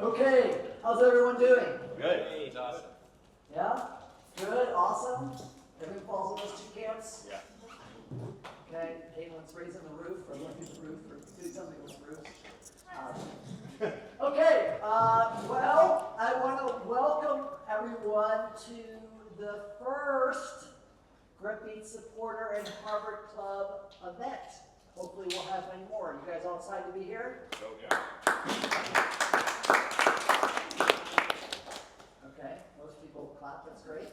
Okay, how's everyone doing? Good. It's awesome. Yeah? Good, awesome. Everyone falls in those two camps? Yeah. Okay, Caitlin's raising the roof, or lifting the roof, or doing something with the roof. Okay, well, I want to welcome everyone to the first Grit Beat Supporter and Harvard Club event. Hopefully we'll have many more. You guys all excited to be here? Oh, yeah. Okay, most people clap, that's great.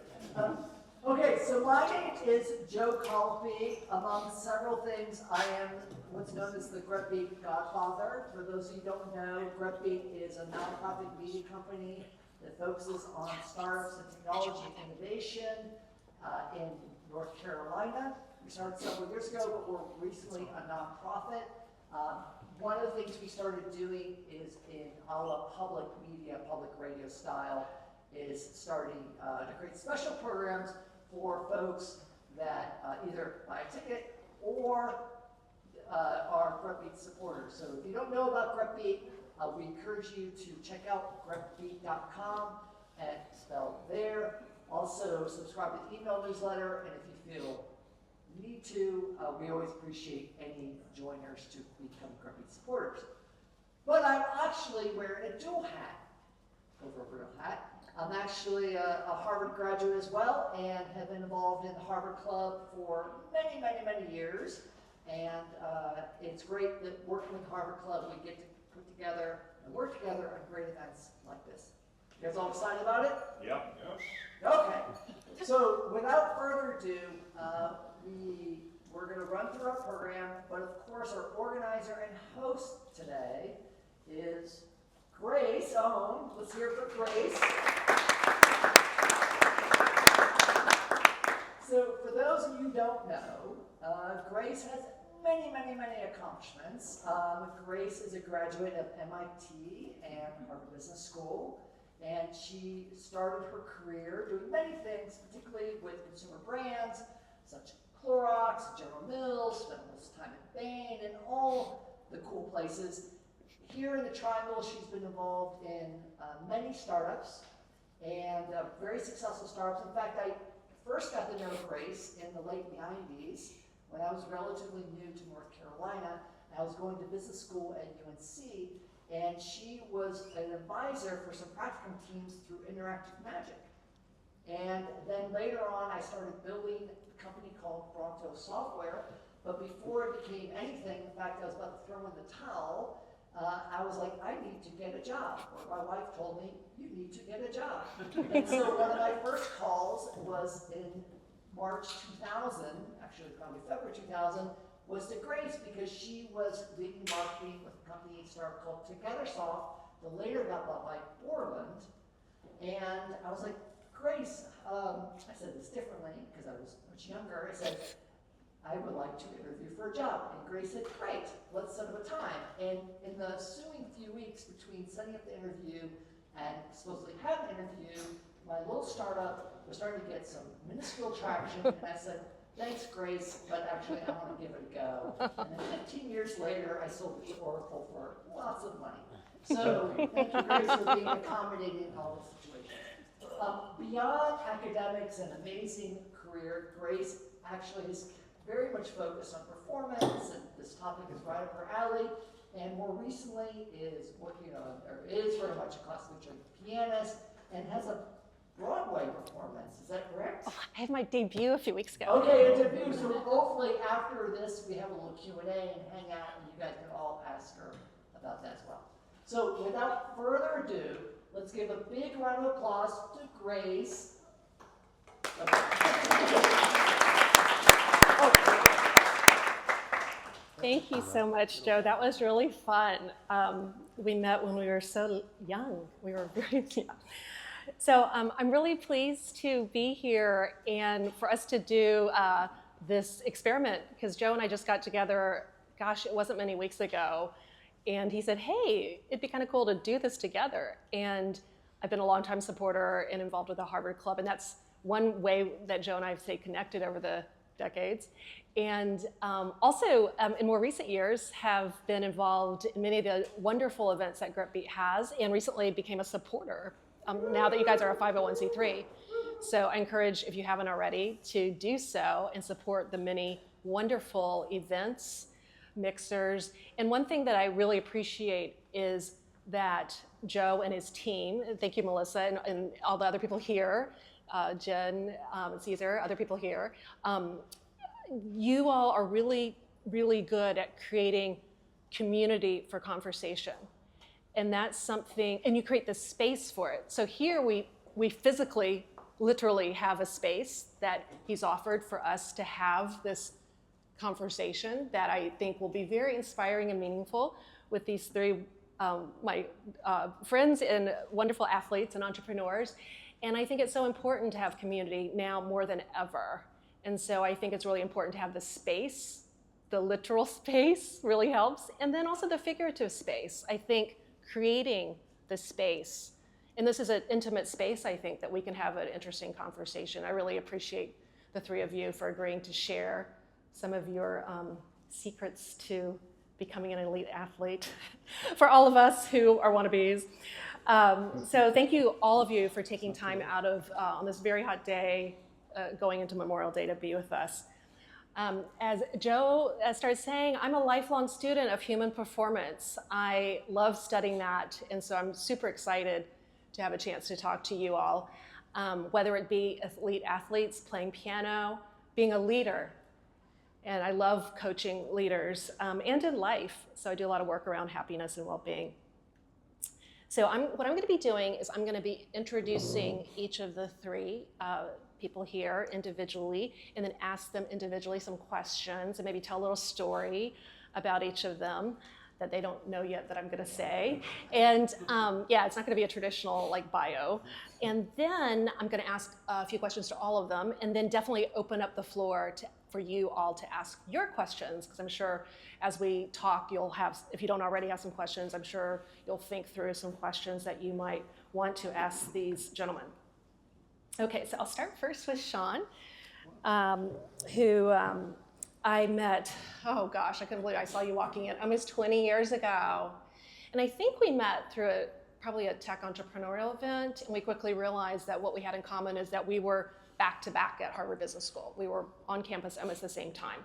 Okay, so my name is Joe Colby. Among several things, I am what's known as the Grit Beat Godfather. For those of you who don't know, Grit Beat is a nonprofit media company that focuses on startups and technology and innovation in North Carolina. We started several years ago, but we're recently a nonprofit. One of the things we started doing is in a la public media, public radio style, is starting to create special programs for folks that either buy a ticket or are Grit Beat supporters. So if you don't know about Grit Beat, we encourage you to check out gritbeat.com and spelled there. Also subscribe to the email newsletter, and if you feel you need to, we always appreciate any joiners to become Grit Beat supporters. But I'm actually wearing a dual hat over a real hat. I'm actually a Harvard graduate as well, and have been involved in the Harvard Club for many, many, many years. And it's great that working with the Harvard Club, we get to put together and work together on great events like this. You guys all excited about it? Yep. Okay. So without further ado, we're going to run through our program, but of course our organizer and host today is Grace Ohm. Let's hear it for Grace. So for those of you who don't know, Grace has many, many, many accomplishments. Grace is a graduate of MIT and Harvard Business School, and she started her career doing many things, particularly with consumer brands, such as Clorox, General Mills, spent most time at Bain, and all the cool places. Here in the Triangle, she's been involved in many startups, and very successful startups. In fact, I first got to know Grace in the late 90s when I was relatively new to North Carolina. I was going to business school at UNC, and she was an advisor for some practicum teams through Interactive Magic. And then later on, I started building a company called Bronto Software, but before it became anything, in fact, I was about to throw in the towel, I was like, I need to get a job. Or my wife told me, you need to get a job. And so one of my first calls was in March 2000, actually probably February 2000, was to Grace because she was leading marketing with a company startup called TogetherSoft that later got bought by Borland. And I was like, Grace, I said this differently because I was much younger. I said, I would like to interview for a job. And Grace said, great, let's set up a time. And in the ensuing few weeks between setting up the interview and supposedly having an interview, my little startup was starting to get some minuscule traction. And I said, thanks, Grace, but actually I want to give it a go. And then 15 years later, I sold it to Oracle for lots of money. So thank you, Grace, for being accommodating in all the situations. Beyond academics and amazing career, Grace actually is very much focused on performance, and this topic is right up her alley. And more recently is working on, or is very much a classically trained pianist, and has a Broadway performance. Is that correct? Oh, I had my debut a few weeks ago. Okay, a debut. So hopefully after this we have a little Q&A and hang out, and you guys can all ask her about that as well. So without further ado, let's give a big round of applause to Grace. Thank you so much, Joe. That was really fun. We met when we were so young. We were very young. So I'm really pleased to be here and for us to do this experiment, because Joe and I just got together, gosh, it wasn't many weeks ago, and he said, hey, it'd be kind of cool to do this together. And I've been a longtime supporter and involved with the Harvard Club, and that's one way that Joe and I have stayed connected over the decades. And also, in more recent years, have been involved in many of the wonderful events that Grit Beat has, and recently became a supporter, now that you guys are a 501c3. So I encourage, if you haven't already, to do so and support the many wonderful events, mixers. And one thing that I really appreciate is that Joe and his team, thank you, Melissa, and all the other people here, Jen, Caesar, other people here, you all are really, really good at creating community for conversation. And that's something, and you create the space for it. So here we physically, literally have a space that he's offered for us to have this conversation that I think will be very inspiring and meaningful with these three, my friends and wonderful athletes and entrepreneurs. And I think it's so important to have community now more than ever. And so I think it's really important to have the space. The literal space really helps. And then also the figurative space. I think creating the space, and this is an intimate space, I think, that we can have an interesting conversation. I really appreciate the three of you for agreeing to share some of your secrets to becoming an elite athlete for all of us who are wannabes. So thank you, all of you, for taking time out of, on this very hot day, going into Memorial Day, to be with us. As Joe started saying, I'm a lifelong student of human performance. I love studying that, and so I'm super excited to have a chance to talk to you all, whether it be elite athletes playing piano, being a leader, and I love coaching leaders, and in life. So I do a lot of work around happiness and well-being. So what I'm going to be doing is I'm going to be introducing each of the three people here individually, and then ask them individually some questions, and maybe tell a little story about each of them that they don't know yet that I'm going to say. And yeah, it's not going to be a traditional like bio. And then I'm going to ask a few questions to all of them, and then definitely open up the floor for you all to ask your questions, because I'm sure as we talk, you'll have, if you don't already have some questions, I'm sure you'll think through some questions that you might want to ask these gentlemen. Okay, so I'll start first with Sean, who I met, oh gosh, I couldn't believe I saw you walking in almost 20 years ago. And I think we met through probably a tech entrepreneurial event, and we quickly realized that what we had in common is that we were back to back at Harvard Business School. We were on campus almost the same time.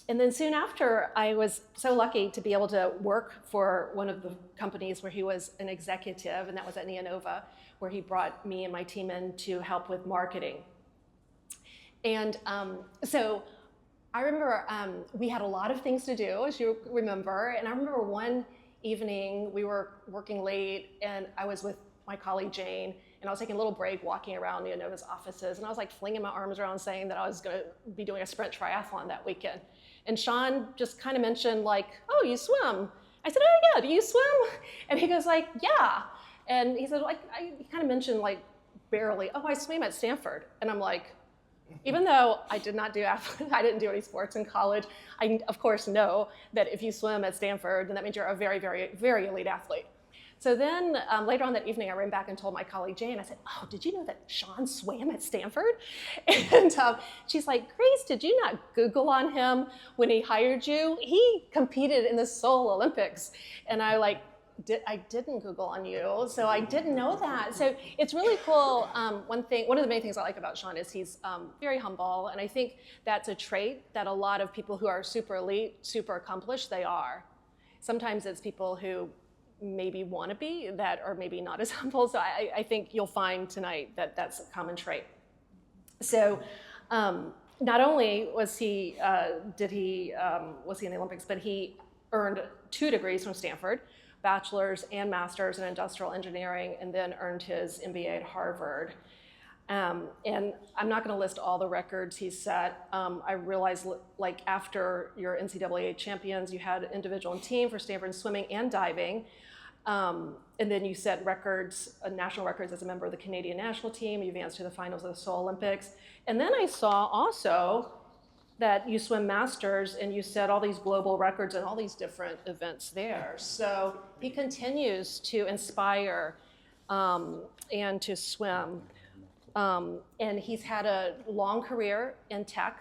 And then soon after, I was so lucky to be able to work for one of the companies where he was an executive, and that was at Neonova, where he brought me and my team in to help with marketing. And so I remember we had a lot of things to do, as you remember, and I remember one evening we were working late, and I was with my colleague Jane, and I was taking a little break walking around Neonova's offices, and I was like flinging my arms around saying that I was going to be doing a sprint triathlon that weekend. And Sean just kind of mentioned like, oh, you swim. I said, oh yeah, do you swim? And he goes like, yeah. And he said, like, he kind of mentioned like barely, oh, I swam at Stanford. And I'm like, even though I didn't do any sports in college, I of course know that if you swim at Stanford, then that means you're a very, very, very elite athlete. So then later on that evening, I ran back and told my colleague Jane, I said, oh, did you know that Sean swam at Stanford? And she's like, Grace, did you not Google on him when he hired you? He competed in the Seoul Olympics. And I didn't Google on you, so I didn't know that. So it's really cool. One of the main things I like about Sean is he's very humble, and I think that's a trait that a lot of people who are super elite, super accomplished, they are. Sometimes it's people who maybe want to be that are maybe not as humble. So I think you'll find tonight that that's a common trait. So not only was he in the Olympics, but he earned 2 degrees from Stanford, bachelor's and master's in industrial engineering, and then earned his MBA at Harvard. And I'm not going to list all the records he set. I realized, like, after your NCAA champions, you had individual and team for Stanford in swimming and diving. And then you set records, national records as a member of the Canadian national team. You advanced to the finals of the Seoul Olympics. And then I saw also that you swim masters and you set all these global records and all these different events there. So he continues to inspire and to swim. And he's had a long career in tech,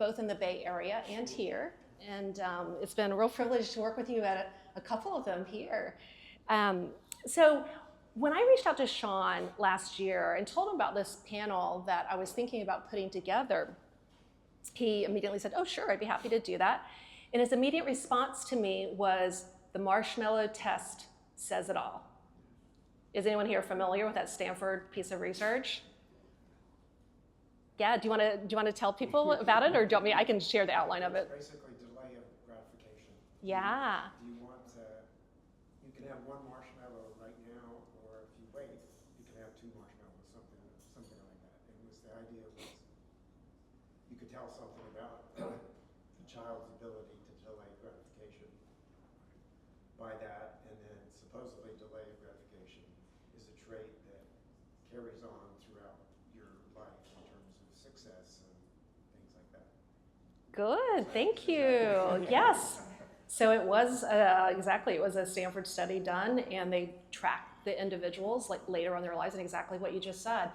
both in the Bay Area and here. And it's been a real privilege to work with you at a couple of them here. So when I reached out to Sean last year and told him about this panel that I was thinking about putting together, he immediately said, oh, sure, I'd be happy to do that. And his immediate response to me was, the marshmallow test says it all. Is anyone here familiar with that Stanford piece of research? Yeah, do you want to tell people about it, or do you want me? I can share the outline of it. Basically, delay of gratification. Yeah. Do you want you can have one marshmallow right now, or if you wait, you can have two marshmallows, something like that. And the idea was you could tell something about the child's ability to delay gratification by that, and then supposedly delay of gratification is a trait that carries on throughout your life in terms of success and things like that. Good, thank you. Yes. So it was exactly, it was a Stanford study done, and they tracked the individuals like later on in their lives, and exactly what you just said.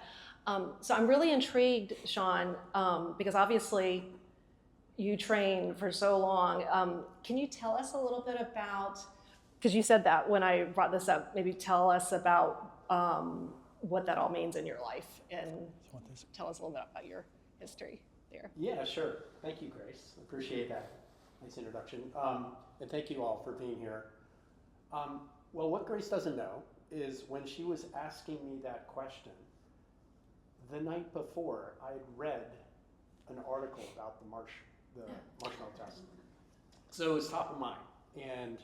So I'm really intrigued, Sean, because obviously you trained for so long. Can you tell us a little bit about, because you said that when I brought this up, maybe tell us about what that all means in your life, and tell us a little bit about your history there. Yeah, sure. Thank you, Grace. Appreciate that. Nice introduction. And thank you all for being here. Well, what Grace doesn't know is when she was asking me that question, the night before, I had read an article about the marshmallow test. So it was top of mind. And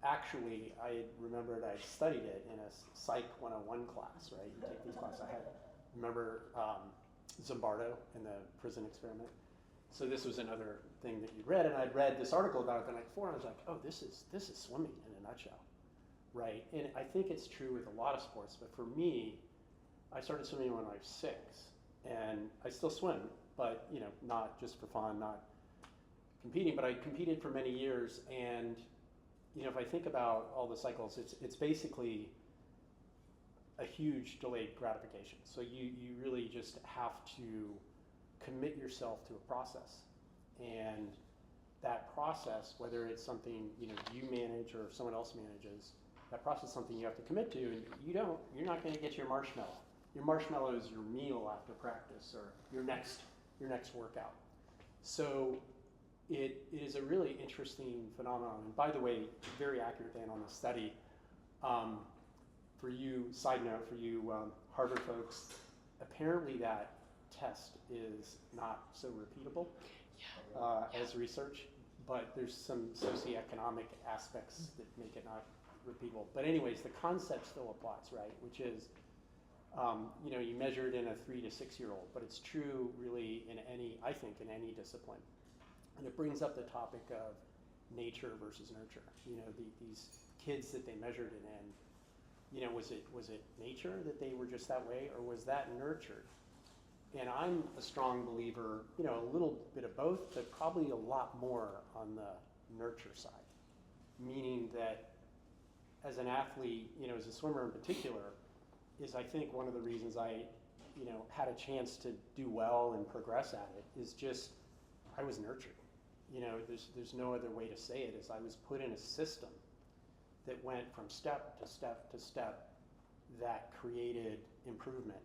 actually, I remembered I studied it in a Psych 101 class, right? You take these classes. I remember Zimbardo and the prison experiment. So this was another thing that you'd read, and I'd read this article about it the night before, and I was like, oh, this is swimming in a nutshell, right? And I think it's true with a lot of sports, but for me, I started swimming when I was 6, and I still swim, but not just for fun, not competing, but I competed for many years, and if I think about all the cycles, it's basically a huge delayed gratification. So you really just have to commit yourself to a process, and that process, whether it's something you manage or someone else manages, that process is something you have to commit to, and you're not going to get your marshmallow. Your marshmallow is your meal after practice or your next workout. So it is a really interesting phenomenon. And by the way, very accurate Dan on the study. For you, side note, for you Harvard folks, apparently that test is not so repeatable as research, but there's some socioeconomic aspects that make it not repeatable. But anyways, the concept still applies, right? Which is, you measure it in a 3 to 6 year old, but it's true really in any discipline. And it brings up the topic of nature versus nurture. These kids that they measured it in, was it nature that they were just that way, or was that nurtured? And I'm a strong believer, a little bit of both, but probably a lot more on the nurture side. Meaning that as an athlete, as a swimmer in particular, is I think one of the reasons I, had a chance to do well and progress at it is just, I was nurtured. There's no other way to say it, is I was put in a system that went from step to step to step that created improvement.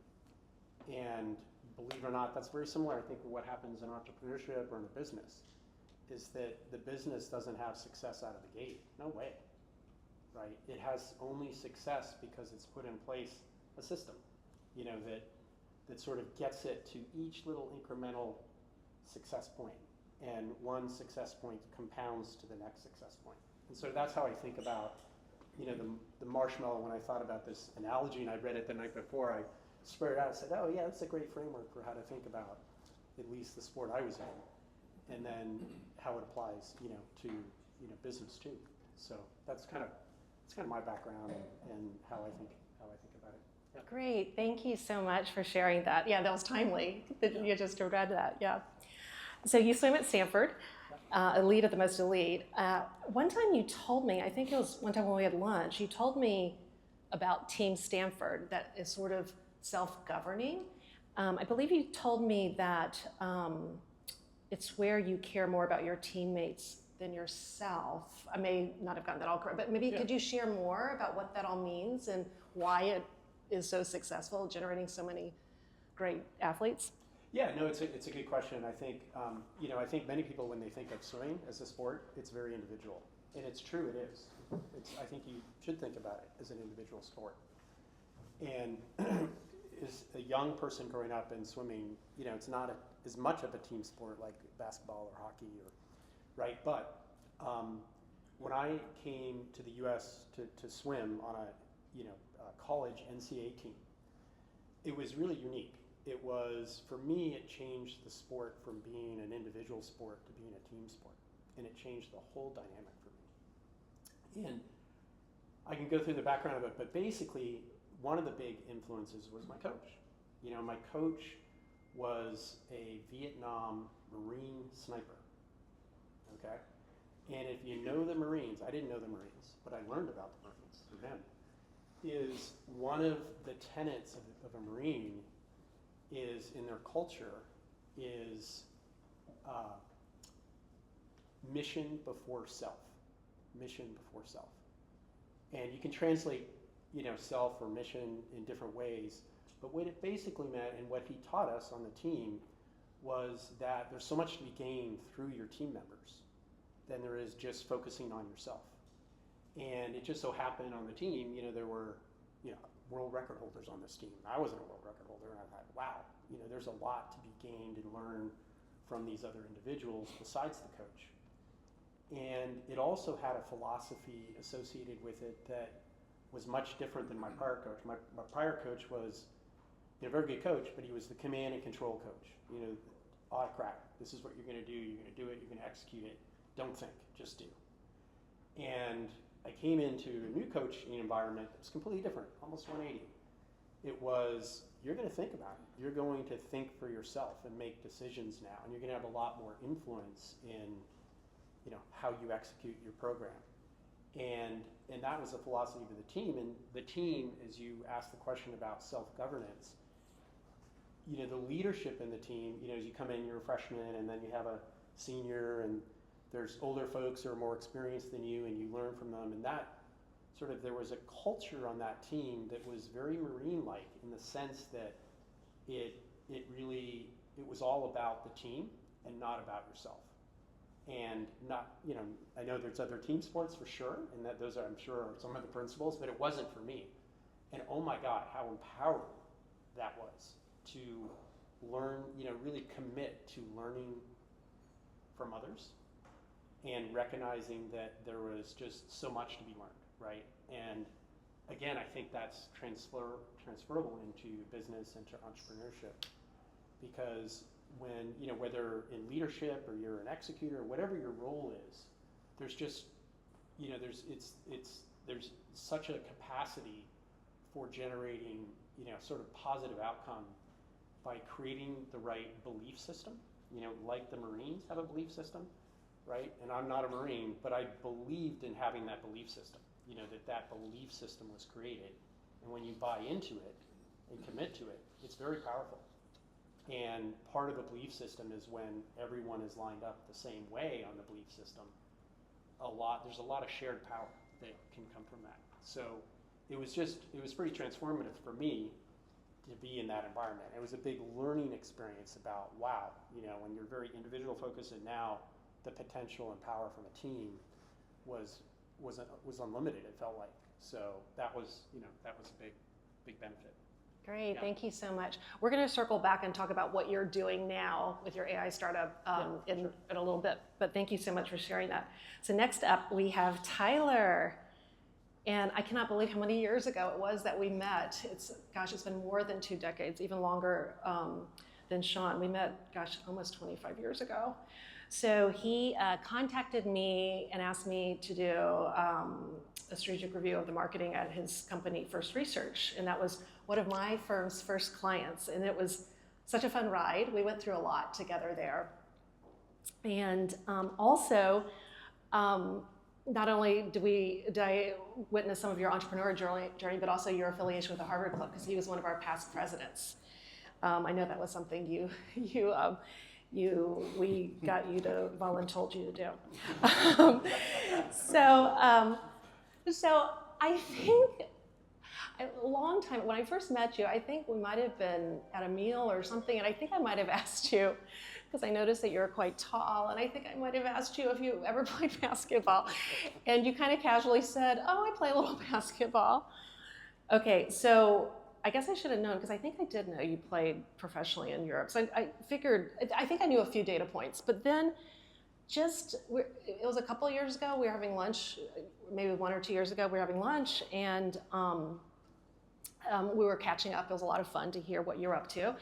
And believe it or not, that's very similar, I think, to what happens in entrepreneurship or in a business, is that the business doesn't have success out of the gate. No way, right? It has only success because it's put in place a system, that sort of gets it to each little incremental success point. And one success point compounds to the next success point. And so that's how I think about, the marshmallow. When I thought about this analogy and I read it the night before, I spread it out and said, oh yeah, that's a great framework for how to think about at least the sport I was in, and then how it applies, to business too. So that's kind of my background and how I think about it. Yeah. Great, thank you so much for sharing that. Yeah, that was timely that you just read that. Yeah. So you swim at Stanford, elite of the most elite. One time you told me, I think it was one time when we had lunch, you told me about Team Stanford that is sort of self-governing. I believe you told me that it's where you care more about your teammates than yourself. I may not have gotten that all correct, but maybe could you share more about what that all means and why it is so successful, generating so many great athletes? Yeah, no, it's a good question. I think, I think many people, when they think of swimming as a sport, it's very individual. And it's true, it is. I think you should think about it as an individual sport. And as a young person growing up in swimming, it's not as much of a team sport like basketball or hockey, right? But when I came to the U.S. to swim on a college NCAA team, it was really unique. It was, for me, it changed the sport from being an individual sport to being a team sport. And it changed the whole dynamic for me. And I can go through the background of it, but basically, one of the big influences was my coach. My coach was a Vietnam Marine sniper, okay? And if you know the Marines, I didn't know the Marines, but I learned about the Marines through them, is one of the tenets of a Marine is, in their culture, is mission before self. Mission before self. And you can translate, self or mission in different ways, but what it basically meant, and what he taught us on the team, was that there's so much to be gained through your team members than there is just focusing on yourself. And it just so happened on the team, there were, world record holders on this team. I wasn't a world record holder, and I thought, wow, there's a lot to be gained and learned from these other individuals besides the coach. And it also had a philosophy associated with it that was much different than my prior coach. My prior coach was a very good coach, but he was the command and control coach. Autocrat. This is what you're going to do. You're going to do it. You're going to execute it. Don't think, just do. And I came into a new coaching environment that was completely different, almost 180. It was, you're going to think about it. You're going to think for yourself and make decisions now, and you're going to have a lot more influence in how you execute your program. And that was the philosophy of the team. And the team, as you asked the question about self-governance, the leadership in the team, as you come in, you're a freshman, and then you have a senior, and there's older folks who are more experienced than you, and you learn from them. And that there was a culture on that team that was very Marine-like, in the sense that it was all about the team and not about yourself. And not, I know there's other team sports for sure, and that those are, I'm sure, are some of the principles, but it wasn't for me. And oh my God, how empowering that was to learn, really commit to learning from others and recognizing that there was just so much to be learned, right? And again, I think that's transferable into business and to entrepreneurship, because when, whether in leadership or you're an executor, whatever your role is, there's just, there's such a capacity for generating, sort of positive outcome by creating the right belief system, like the Marines have a belief system, right? And I'm not a Marine, but I believed in having that belief system, that belief system was created. And when you buy into it and commit to it, it's very powerful. And part of the belief system is when everyone is lined up the same way on the belief system, there's a lot of shared power that can come from that. So it was pretty transformative for me to be in that environment. It was a big learning experience about, wow, when you're very individual focused, and now the potential and power from a team was unlimited, it felt like. So that was a big benefit. Great, Yeah. Thank you so much. We're going to circle back and talk about what you're doing now with your AI startup in a little bit, but thank you so much for sharing that. So next up, we have Tyler. And I cannot believe how many years ago it was that we met. It's been more than 2 decades, even longer than Sean. We met, almost 25 years ago. So he contacted me and asked me to do a strategic review of the marketing at his company, First Research. And that was one of my firm's first clients. And it was such a fun ride. We went through a lot together there. And also, not only did I witness some of your entrepreneurial journey, but also your affiliation with the Harvard Club, because he was one of our past presidents. I know that was something you we got you to voluntold you to do. So I think a long time, when I first met you, I think we might have been at a meal or something, and I think I might have asked you, because I noticed that you're quite tall, and I think I might have asked you if you ever played basketball. And you kind of casually said, oh, I play a little basketball. Okay, so I guess I should have known, because I think I did know you played professionally in Europe. So I figured, I think I knew a few data points, but then it was a couple of years ago, we were having lunch, maybe 1 or 2 years ago, we were having lunch, and we were catching up. It was a lot of fun to hear what you're up to.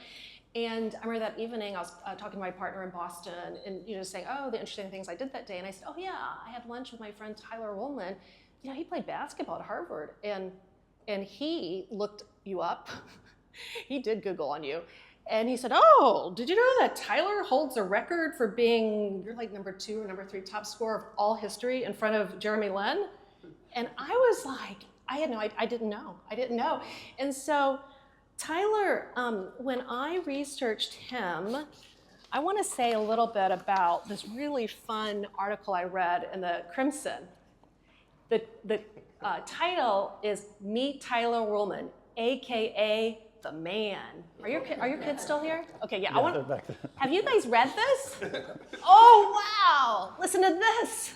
And I remember that evening I was talking to my partner in Boston and saying, oh, the interesting things I did that day. And I said, oh yeah, I had lunch with my friend Tyler Rullman. He played basketball at Harvard. And he looked you up. He did Google on you. And he said, oh, did you know that Tyler holds a record for you're like number 2 or number 3 top scorer of all history in front of Jeremy Lin? And I was like, I didn't know. And so Tyler, when I researched him, I want to say a little bit about this really fun article I read in the Crimson. The title is Meet Tyler Rullman, AKA the Man. Are your kids still here? Okay, yeah. They're back there. Have you guys read this? Oh, wow. Listen to this.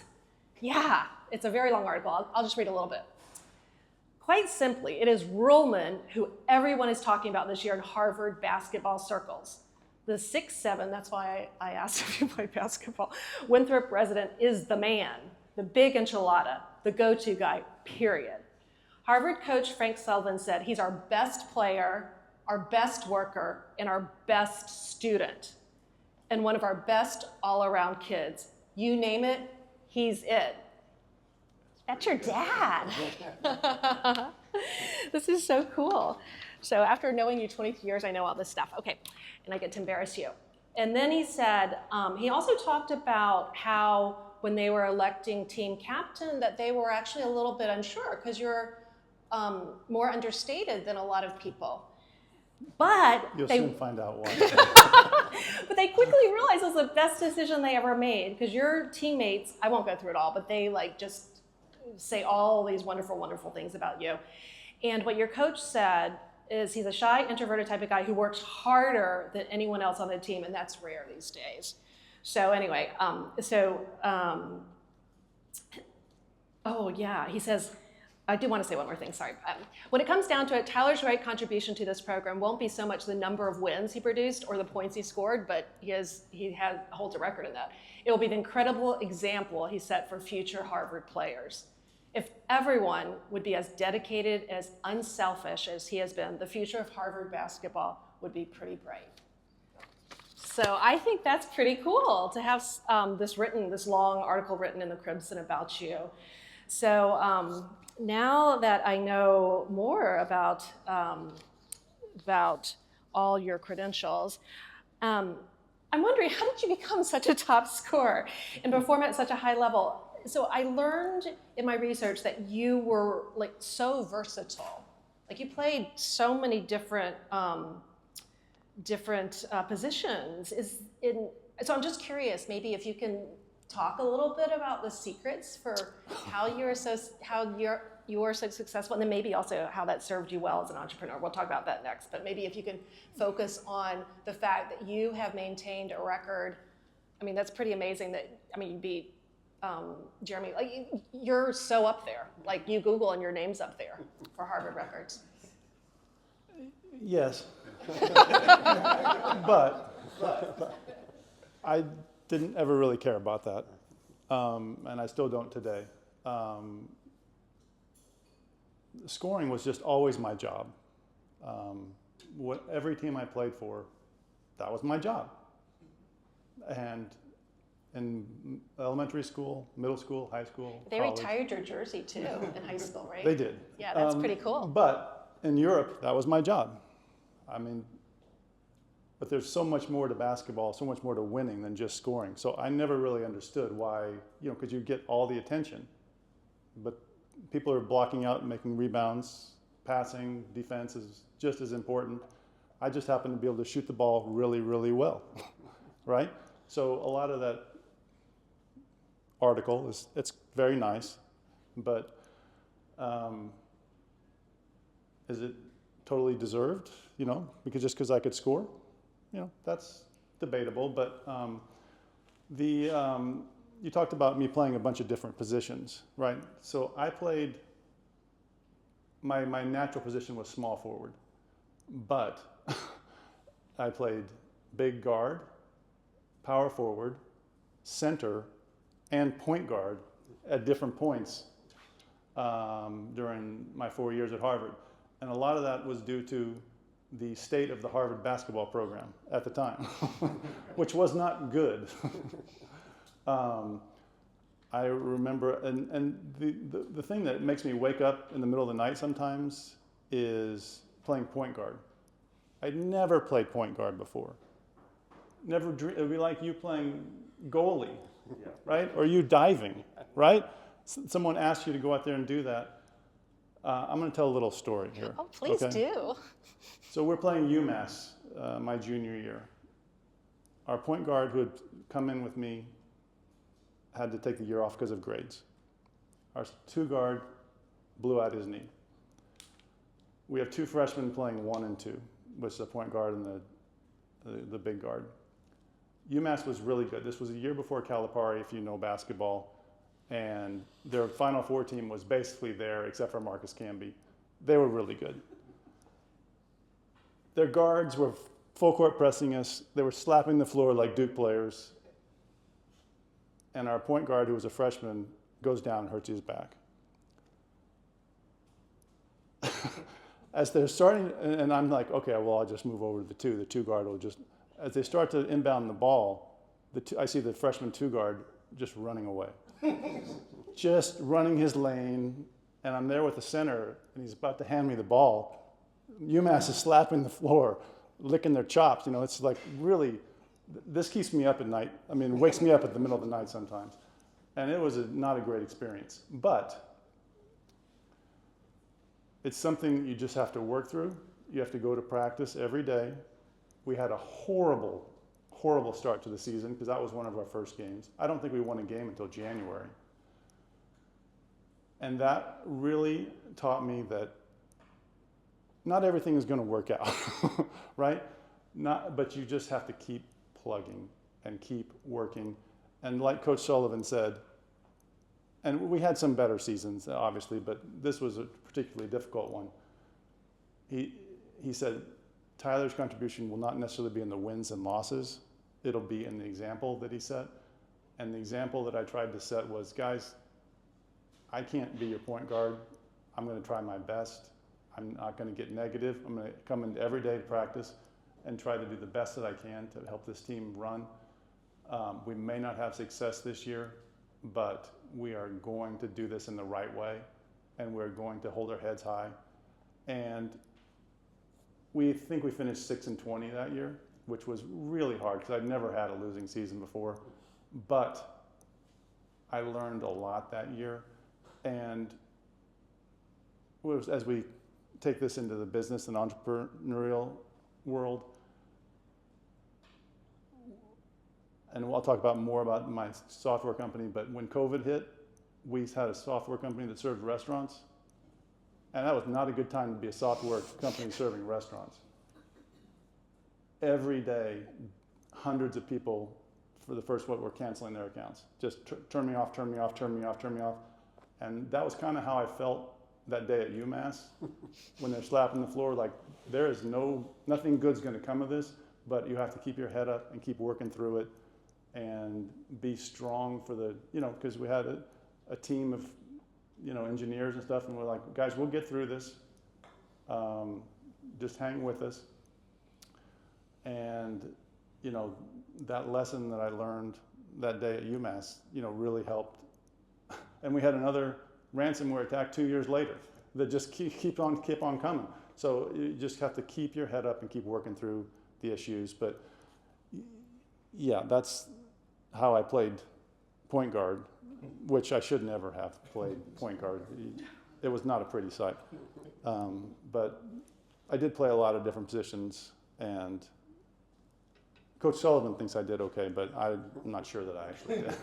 Yeah, it's a very long article. I'll just read a little bit. Quite simply, it is Rullman who everyone is talking about this year in Harvard basketball circles. The 6'7", that's why I asked if you play basketball, Winthrop resident is the man, the big enchilada, the go-to guy, period. Harvard coach Frank Sullivan said he's our best player, our best worker, and our best student, and one of our best all-around kids. You name it, he's it. That's your dad. This is so cool. So after knowing you 23 years, I know all this stuff. Okay, and I get to embarrass you. And then he said, he also talked about how when they were electing team captain, that they were actually a little bit unsure because you're more understated than a lot of people. But You'll soon find out why. But they quickly realized it was the best decision they ever made because your teammates, I won't go through it all, but they just say all these wonderful, wonderful things about you. And what your coach said is he's a shy, introverted type of guy who works harder than anyone else on the team, and that's rare these days. So anyway, oh yeah, he says, I do want to say one more thing, sorry. When it comes down to it, Tyler's right contribution to this program won't be so much the number of wins he produced or the points he scored, but he holds a record in that. It will be the incredible example he set for future Harvard players. If everyone would be as dedicated, as unselfish as he has been, the future of Harvard basketball would be pretty bright. So I think that's pretty cool to have this long article written in the Crimson about you. So now that I know more about all your credentials, I'm wondering, how did you become such a top scorer and perform at such a high level? So I learned in my research that you were so versatile. You played so many different positions. So I'm just curious, maybe if you can talk a little bit about the secrets for how you were so successful, and then maybe also how that served you well as an entrepreneur. We'll talk about that next, but maybe if you can focus on the fact that you have maintained a record. I mean, that's pretty amazing you beat Jeremy. You're so up there. You Google and your name's up there for Harvard records. Yes. but I didn't ever really care about that. And I still don't today. Scoring was just always my job. Every team I played for, that was my job. And in elementary school, middle school, high school, They college, retired your jersey too in high school, right? They did. Yeah, that's pretty cool. But in Europe, that was my job. But there's so much more to basketball, so much more to winning than just scoring. So I never really understood why, because you get all the attention, but people are blocking out and making rebounds, passing, defense is just as important. I just happen to be able to shoot the ball really, really well. right? So a lot of that article it's very nice, but is it totally deserved? You know, because I could score, you know, that's debatable. But you talked about me playing a bunch of different positions, right? So I played. My natural position was small forward, but I played big guard, power forward, center, and point guard at different points during my 4 years at Harvard. And a lot of that was due to the state of the Harvard basketball program at the time, which was not good. I remember, and the thing that makes me wake up in the middle of the night sometimes is playing point guard. I'd never played point guard before. Never it would be like you playing goalie, right? Or you diving, right? Someone asked you to go out there and do that. I'm going to tell a little story here. Oh, please okay? do. So we're playing UMass my junior year. Our point guard who had come in with me had to take the year off because of grades. Our two guard blew out his knee. We have two freshmen playing 1 and 2, which is the point guard and the big guard. UMass was really good. This was a year before Calipari, if you know basketball, and their Final Four team was basically there except for Marcus Camby. They were really good. Their guards were full court pressing us. They were slapping the floor like Duke players. And our point guard, who was a freshman, goes down and hurts his back. As they're starting, and I'm like, okay, well, I'll just move over to the 2. The 2 guard will just, as they start to inbound the ball, I see the freshman 2 guard just running away. Just running his lane, and I'm there with the center, and he's about to hand me the ball. UMass is slapping the floor, licking their chops. You know, it's like really, this keeps me up at night. I mean, it wakes me up at the middle of the night sometimes. And it was not a great experience. But it's something you just have to work through. You have to go to practice every day. We had a horrible, horrible start to the season because that was one of our first games. I don't think we won a game until January. And that really taught me that not everything is going to work out, right? But you just have to keep plugging and keep working. And like Coach Sullivan said, and we had some better seasons, obviously, but this was a particularly difficult one. He said, Tyler's contribution will not necessarily be in the wins and losses. It'll be in the example that he set. And the example that I tried to set was, guys, I can't be your point guard. I'm going to try my best. I'm not going to get negative. I'm going to come into every day to practice and try to do the best that I can to help this team run. We may not have success this year, but we are going to do this in the right way, and we're going to hold our heads high. And we think we finished 6-20 that year, which was really hard because I'd never had a losing season before. But I learned a lot that year. And as we take this into the business and entrepreneurial world, and I'll talk about more about my software company, but when COVID hit, we had a software company that served restaurants, and that was not a good time to be a software company serving restaurants. Every day, hundreds of people for the first week were canceling their accounts. Just turn me off, turn me off, turn me off, turn me off. And that was kind of how I felt that day at UMass when they're slapping the floor, like there is nothing good's going to come of this, but you have to keep your head up and keep working through it and be strong for the, because we had a team of, engineers and stuff, and we're like, guys, we'll get through this. Just hang with us. And, that lesson that I learned that day at UMass, really helped. And we had another ransomware attack 2 years later that just keep on coming. So you just have to keep your head up and keep working through the issues. But yeah, that's how I played point guard, which I should never have played point guard. It was not a pretty sight. But I did play a lot of different positions and Coach Sullivan thinks I did okay, but I'm not sure that I actually did.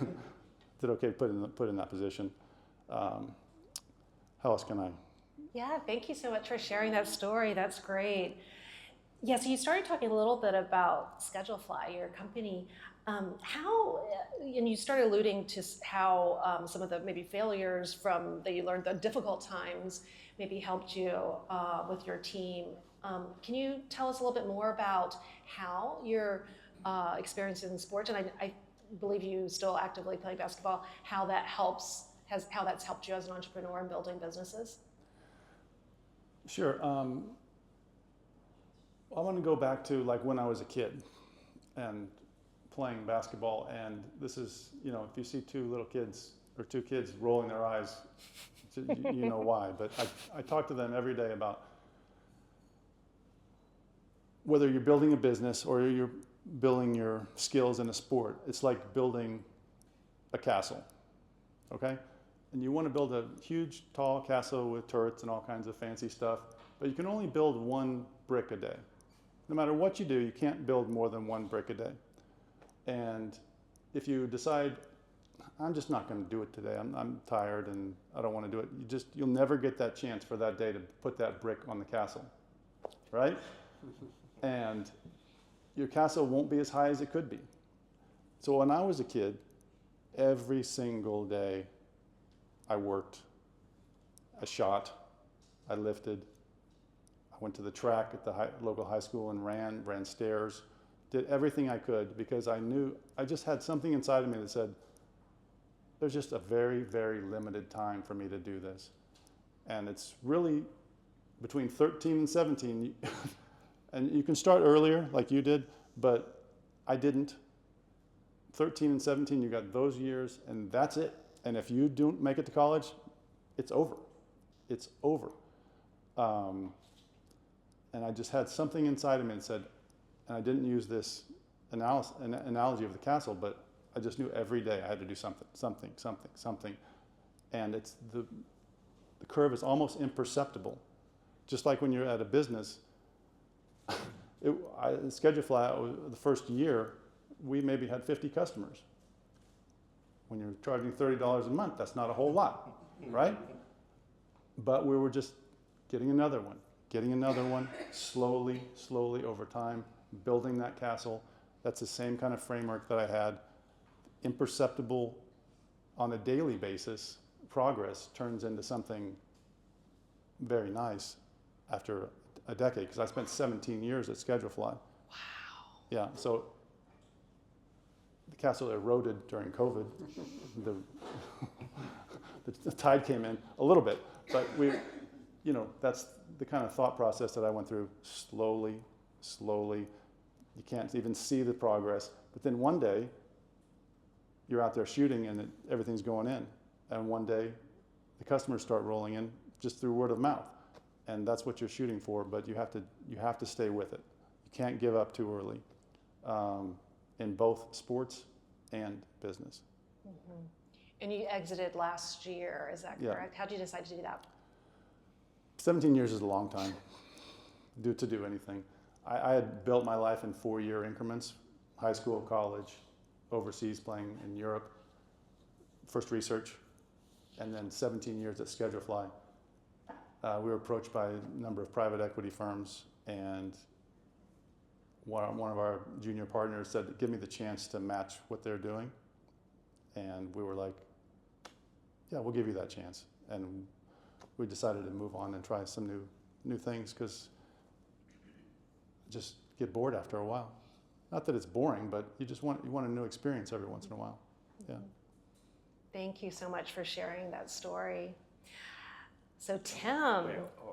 Did okay put in that position. How else can I? Yeah, thank you so much for sharing that story. That's great. Yeah, so you started talking a little bit about Schedulefly, your company. And you started alluding to how some of the maybe failures that you learned, the difficult times, maybe helped you with your team. Can you tell us a little bit more about how your experience in sports, and I believe you still actively play basketball, how that's helped you as an entrepreneur in building businesses? Sure. I want to go back to like when I was a kid and playing basketball, and this is, if you see two kids rolling their eyes, you know why. But I talk to them every day about whether you're building a business or you're building your skills in a sport. It's like building a castle, okay? And you want to build a huge, tall castle with turrets and all kinds of fancy stuff, but you can only build one brick a day. No matter what you do, you can't build more than one brick a day. And if you decide, I'm just not going to do it today, I'm tired and I don't want to do it, you'll never get that chance for that day to put that brick on the castle, right? And your castle won't be as high as it could be. So when I was a kid, every single day I worked, I shot, I lifted, I went to the track at the local high school and ran stairs, did everything I could because I knew, I just had something inside of me that said, there's just a very, very limited time for me to do this. And it's really between 13 and 17, and you can start earlier like you did, but I didn't. 13 and 17, you got those years and that's it. And if you don't make it to college, it's over. It's over. And I just had something inside of me that said, and I didn't use this analogy of the castle, but I just knew every day I had to do something. And it's the curve is almost imperceptible. Just like when you're at a business, Schedulefly, the first year, we maybe had 50 customers. When you're charging $30 a month, that's not a whole lot, right? But we were just getting another one, slowly over time, building that castle. That's the same kind of framework that I had. Imperceptible on a daily basis, progress turns into something very nice after a decade, because I spent 17 years at Schedulefly. Wow. Yeah, so the castle eroded during COVID. The tide came in a little bit, but that's the kind of thought process that I went through slowly. You can't even see the progress, but then one day you're out there shooting and everything's going in, and one day the customers start rolling in just through word of mouth, and that's what you're shooting for. But you have to stay with it. You can't give up too early, in both sports and business. Mm-hmm. And you exited last year, is that correct? Yeah. How did you decide to do that? 17 years is a long time to do anything. I had built my life in 4-year increments, high school, college, overseas playing in Europe, first research, and then 17 years at Schedulefly. We were approached by a number of private equity firms, and one of our junior partners said, give me the chance to match what they're doing. And we were like, yeah, we'll give you that chance. And we decided to move on and try some new things, because just get bored after a while. Not that it's boring, but you want a new experience every once in a while. Yeah. Thank you so much for sharing that story. So Tim,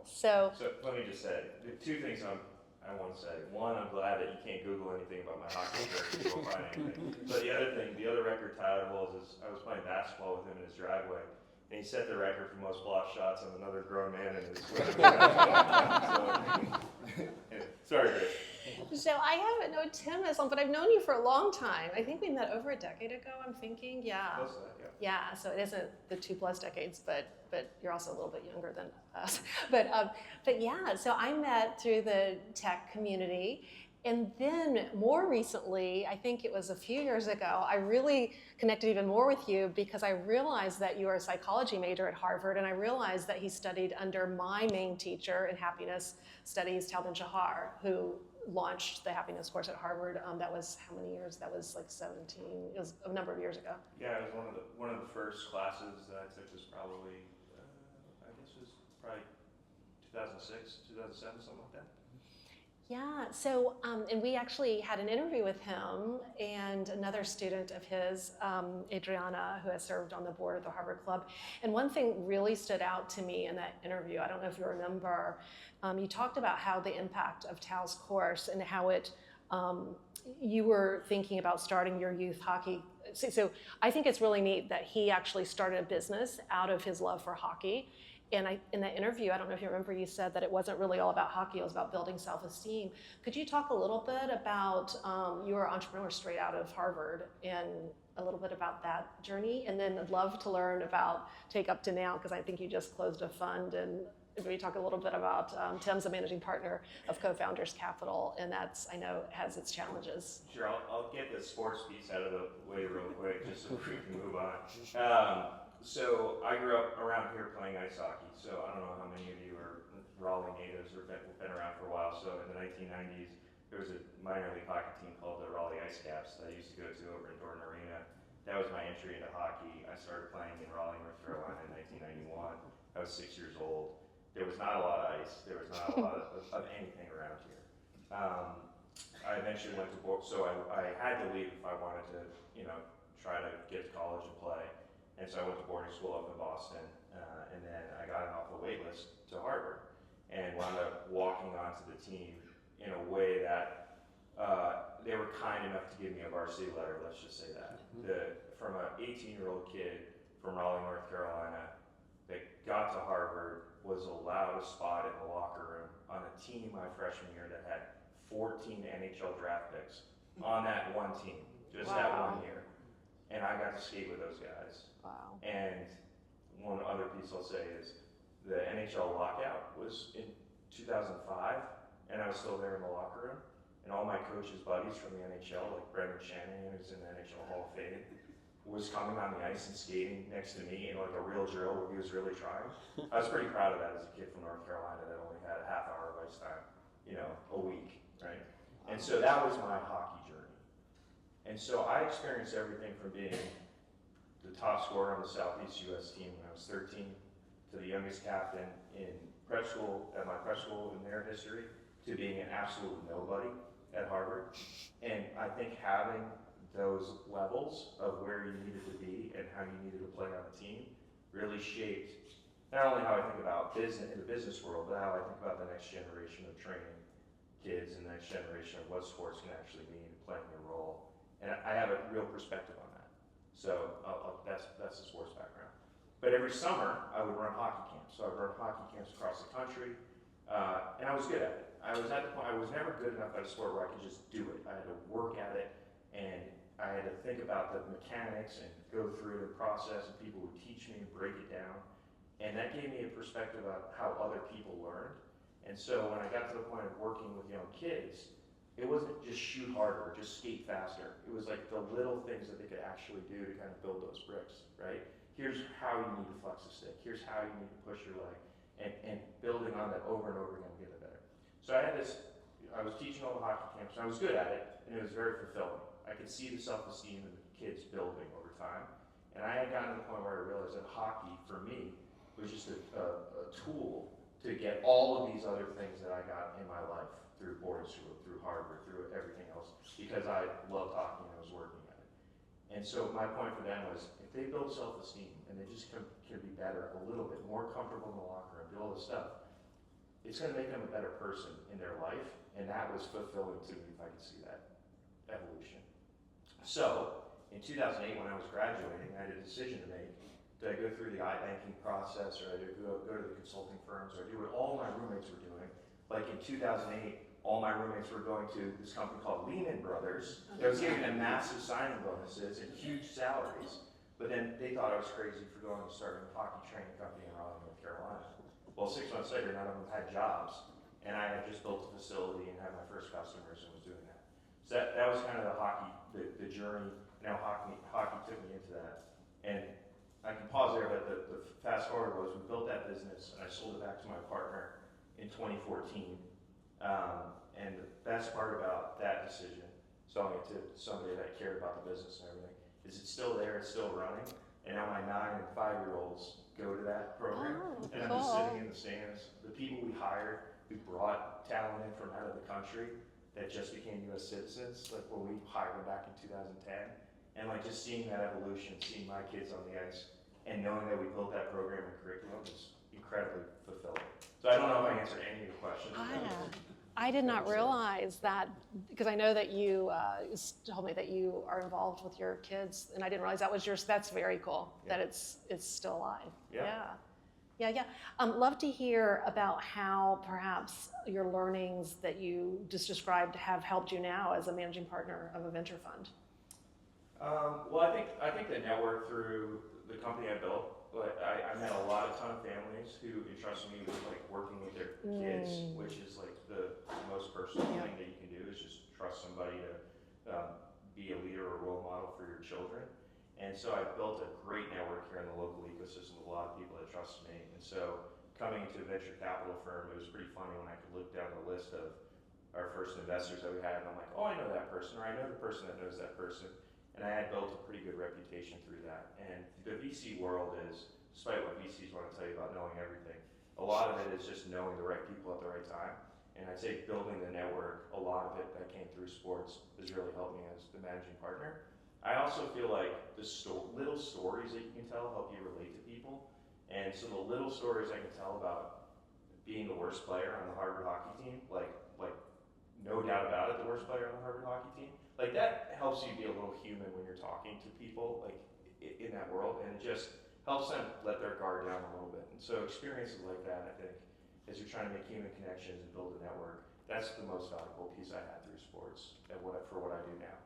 so let me just say, the two things I want to say. One, I'm glad that you can't Google anything about my hockey career, you won't find anything. But the other thing, the other record Tyler holds is I was playing basketball with him in his driveway, and he set the record for most block shots on another grown man in his Sorry, Grace. So I haven't known Tim as long, but I've known you for a long time. I think we met over a decade ago, I'm thinking. Yeah. Close to that, yeah. Yeah, so it isn't the 2+ decades, but you're also a little bit younger than us. But yeah, so I met through the tech community, And then more recently, I think it was a few years ago, I really connected even more with you because I realized that you are a psychology major at Harvard, and I realized that he studied under my main teacher in happiness studies, Talvin Shahar, who launched the happiness course at Harvard. That was how many years? That was like 17, it was a number of years ago. Yeah, it was one of the first classes that I took was probably, I guess it was probably 2006, 2007, something like that. Yeah, so, and we actually had an interview with him and another student of his, Adriana, who has served on the board of the Harvard Club. And one thing really stood out to me in that interview, I don't know if you remember, you talked about how the impact of Tal's course and how it, you were thinking about starting your youth hockey. So I think it's really neat that he actually started a business out of his love for hockey. And in that interview, I don't know if you remember, you said that it wasn't really all about hockey, it was about building self-esteem. Could you talk a little bit about, you were an entrepreneur straight out of Harvard, and a little bit about that journey? And then I'd love to learn about Take Up to Now, because I think you just closed a fund, and maybe talk a little bit about, Tim's a managing partner of Co-Founders Capital, and that's, I know, has its challenges. Sure, I'll get the sports piece out of the way real quick, just so we can move on. So I grew up around here playing ice hockey. So I don't know how many of you are Raleigh natives or been around for a while. So in the 1990s, there was a minor league hockey team called the Raleigh Ice Caps that I used to go to over in Dorton Arena. That was my entry into hockey. I started playing in Raleigh, North Carolina in 1991. I was 6 years old. There was not a lot of ice. There was not a lot of anything around here. I eventually went to board, so I had to leave if I wanted to, try to get to college and play. And so I went to boarding school up in Boston, and then I got off the wait list to Harvard, and wound up walking onto the team in a way that they were kind enough to give me a varsity letter, let's just say that. From an 18-year-old kid from Raleigh, North Carolina, that got to Harvard, was allowed a spot in the locker room on a team my freshman year that had 14 NHL draft picks on that one team, just that 1 year. And I got to skate with those guys. Wow. And one other piece I'll say is the NHL lockout was in 2005, and I was still there in the locker room. And all my coaches' buddies from the NHL, like Brendan Shanahan, who's in the NHL Hall of Fame, was coming on the ice and skating next to me in like a real drill where he was really trying. I was pretty proud of that as a kid from North Carolina that only had a half hour of ice time, a week, right? And so that was my hockey journey. And so I experienced everything from being the top scorer on the Southeast U.S. team when I was 13 to the youngest captain in prep school, at my prep school in their history, to being an absolute nobody at Harvard. And I think having those levels of where you needed to be and how you needed to play on a team really shaped not only how I think about business in the business world, but how I think about the next generation of training kids and the next generation of what sports can actually mean and playing their role. And I have a real perspective on that. So that's the sports background. But every summer, I would run hockey camps. So I would run hockey camps across the country, and I was good at it. I was at the point, I was never good enough at a sport where I could just do it. I had to work at it, and I had to think about the mechanics and go through the process, and people would teach me and break it down. And that gave me a perspective of how other people learned. And so when I got to the point of working with young kids, it wasn't just shoot harder or just skate faster. It was like the little things that they could actually do to kind of build those bricks, right? Here's how you need to flex a stick. Here's how you need to push your leg. And building on that over and over again to get it better. So I was teaching all the hockey camps, and I was good at it, and it was very fulfilling. I could see the self-esteem of the kids building over time. And I had gotten to the point where I realized that hockey, for me, was just a tool to get all of these other things that I got in my life through boarding school, through Harvard, through everything else, because I loved hockey and I was working at it. And so my point for them was, if they build self-esteem and they just can be better a little bit, more comfortable in the locker room, do all this stuff, it's going to make them a better person in their life, and that was fulfilling to me if I could see that evolution. So in 2008, when I was graduating, I had a decision to make. Did I go through the iBanking process, or did I go to the consulting firms, or do what all my roommates were doing? Like in 2008, all my roommates were going to this company called Lehman Brothers that was giving them massive signing bonuses and huge salaries. But then they thought I was crazy for going and starting a hockey training company in Raleigh, North Carolina. Well, 6 months later, none of them had jobs. and I had just built a facility and had my first customers and was doing that. So that was kind of the hockey, the journey. Now hockey took me into that. And I can pause there, but the fast forward was we built that business and I sold it back to my partner in 2014. And the best part about that decision, selling it to somebody that cared about the business and everything, is it's still there, it's still running. And now my 9 and 5-year-olds go to that program. Oh, And I'm just cool. sitting in the stands. The people we hired who brought talent in from out of the country that just became U.S. citizens, like when we hired them back in 2010, and like just seeing that evolution, seeing my kids on the ice, and knowing that we built that program and curriculum is incredibly fulfilling. So I don't know if I answered any of your questions. I did not realize that, because I know that you told me that you are involved with your kids, and I didn't realize that was yours. That's very cool, that it's still alive. Yeah. Love to hear about how perhaps your learnings that you just described have helped you now as a managing partner of a venture fund. Well, I think the network through the company I built, like I met a ton of families who entrusted me with like working with their kids, which is like the most personal thing that you can do is just trust somebody to be a leader or role model for your children. And so I built a great network here in the local ecosystem with a lot of people that trust me. And so coming into a venture capital firm, it was pretty funny when I could look down the list of our first investors that we had, and I'm like, oh, I know that person, or I know the person that knows that person. And I had built a pretty good reputation through that. And the VC world is, despite what VCs want to tell you about knowing everything, a lot of it is just knowing the right people at the right time. And I'd say building the network, a lot of it that came through sports has really helped me as the managing partner. I also feel like the little stories that you can tell help you relate to people. And so the little stories I can tell about being the worst player on the Harvard hockey team, like no doubt about it, the worst player on the Harvard hockey team, like that helps you be a little human when you're talking to people like in that world, and it just helps them let their guard down a little bit. And so experiences like that, I think, as you're trying to make human connections and build a network, that's the most valuable piece I had through sports and for what I do now.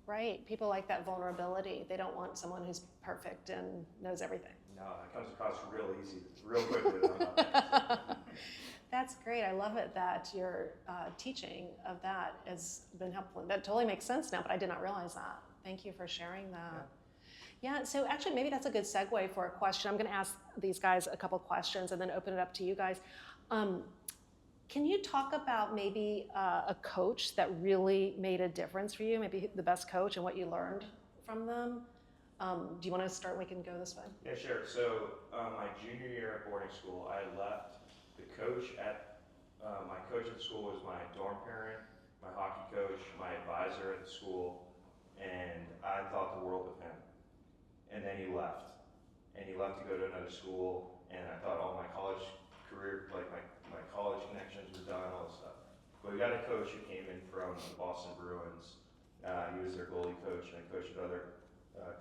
Right. People like that vulnerability. They don't want someone who's perfect and knows everything. No, it comes across real easy, real quickly. That's great. I love it that your teaching of that has been helpful. That totally makes sense now, but I did not realize that. Thank you for sharing that. Yeah, so actually maybe that's a good segue for a question. I'm going to ask these guys a couple questions and then open it up to you guys. Can you talk about maybe a coach that really made a difference for you, maybe the best coach and what you learned from them? Do you want to start? We can go this way. Yeah, sure. So my junior year at boarding school, I left. My coach at the school was my dorm parent, my hockey coach, my advisor at the school, and I thought the world of him. And then he left. And he left to go to another school, and I thought all my college career, like my college connections were done, all this stuff. But we got a coach who came in from the Boston Bruins. He was their goalie coach, and I coached at other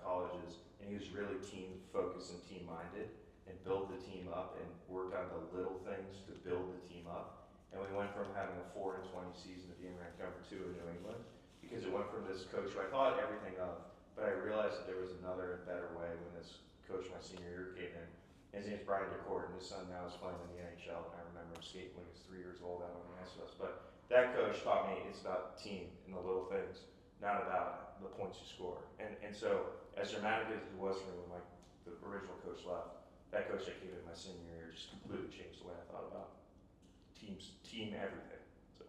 colleges, and he was really team focused and team minded, and built the team up and worked on the little things to build the team up. And we went from having a 4-20 season to being ranked number 2 in New England, because it went from this coach who I thought everything of, but I realized that there was another and better way when this coach my senior year came in. His name's Brian DeCourt, and his son now is playing in the NHL, and I remember him skating when he was 3 years old out on the ice with us. But that coach taught me it's about the team and the little things, not about the points you score. And so as dramatic as it was for me when the original coach left, that coach that came in my senior year just completely changed the way I thought about team everything. So.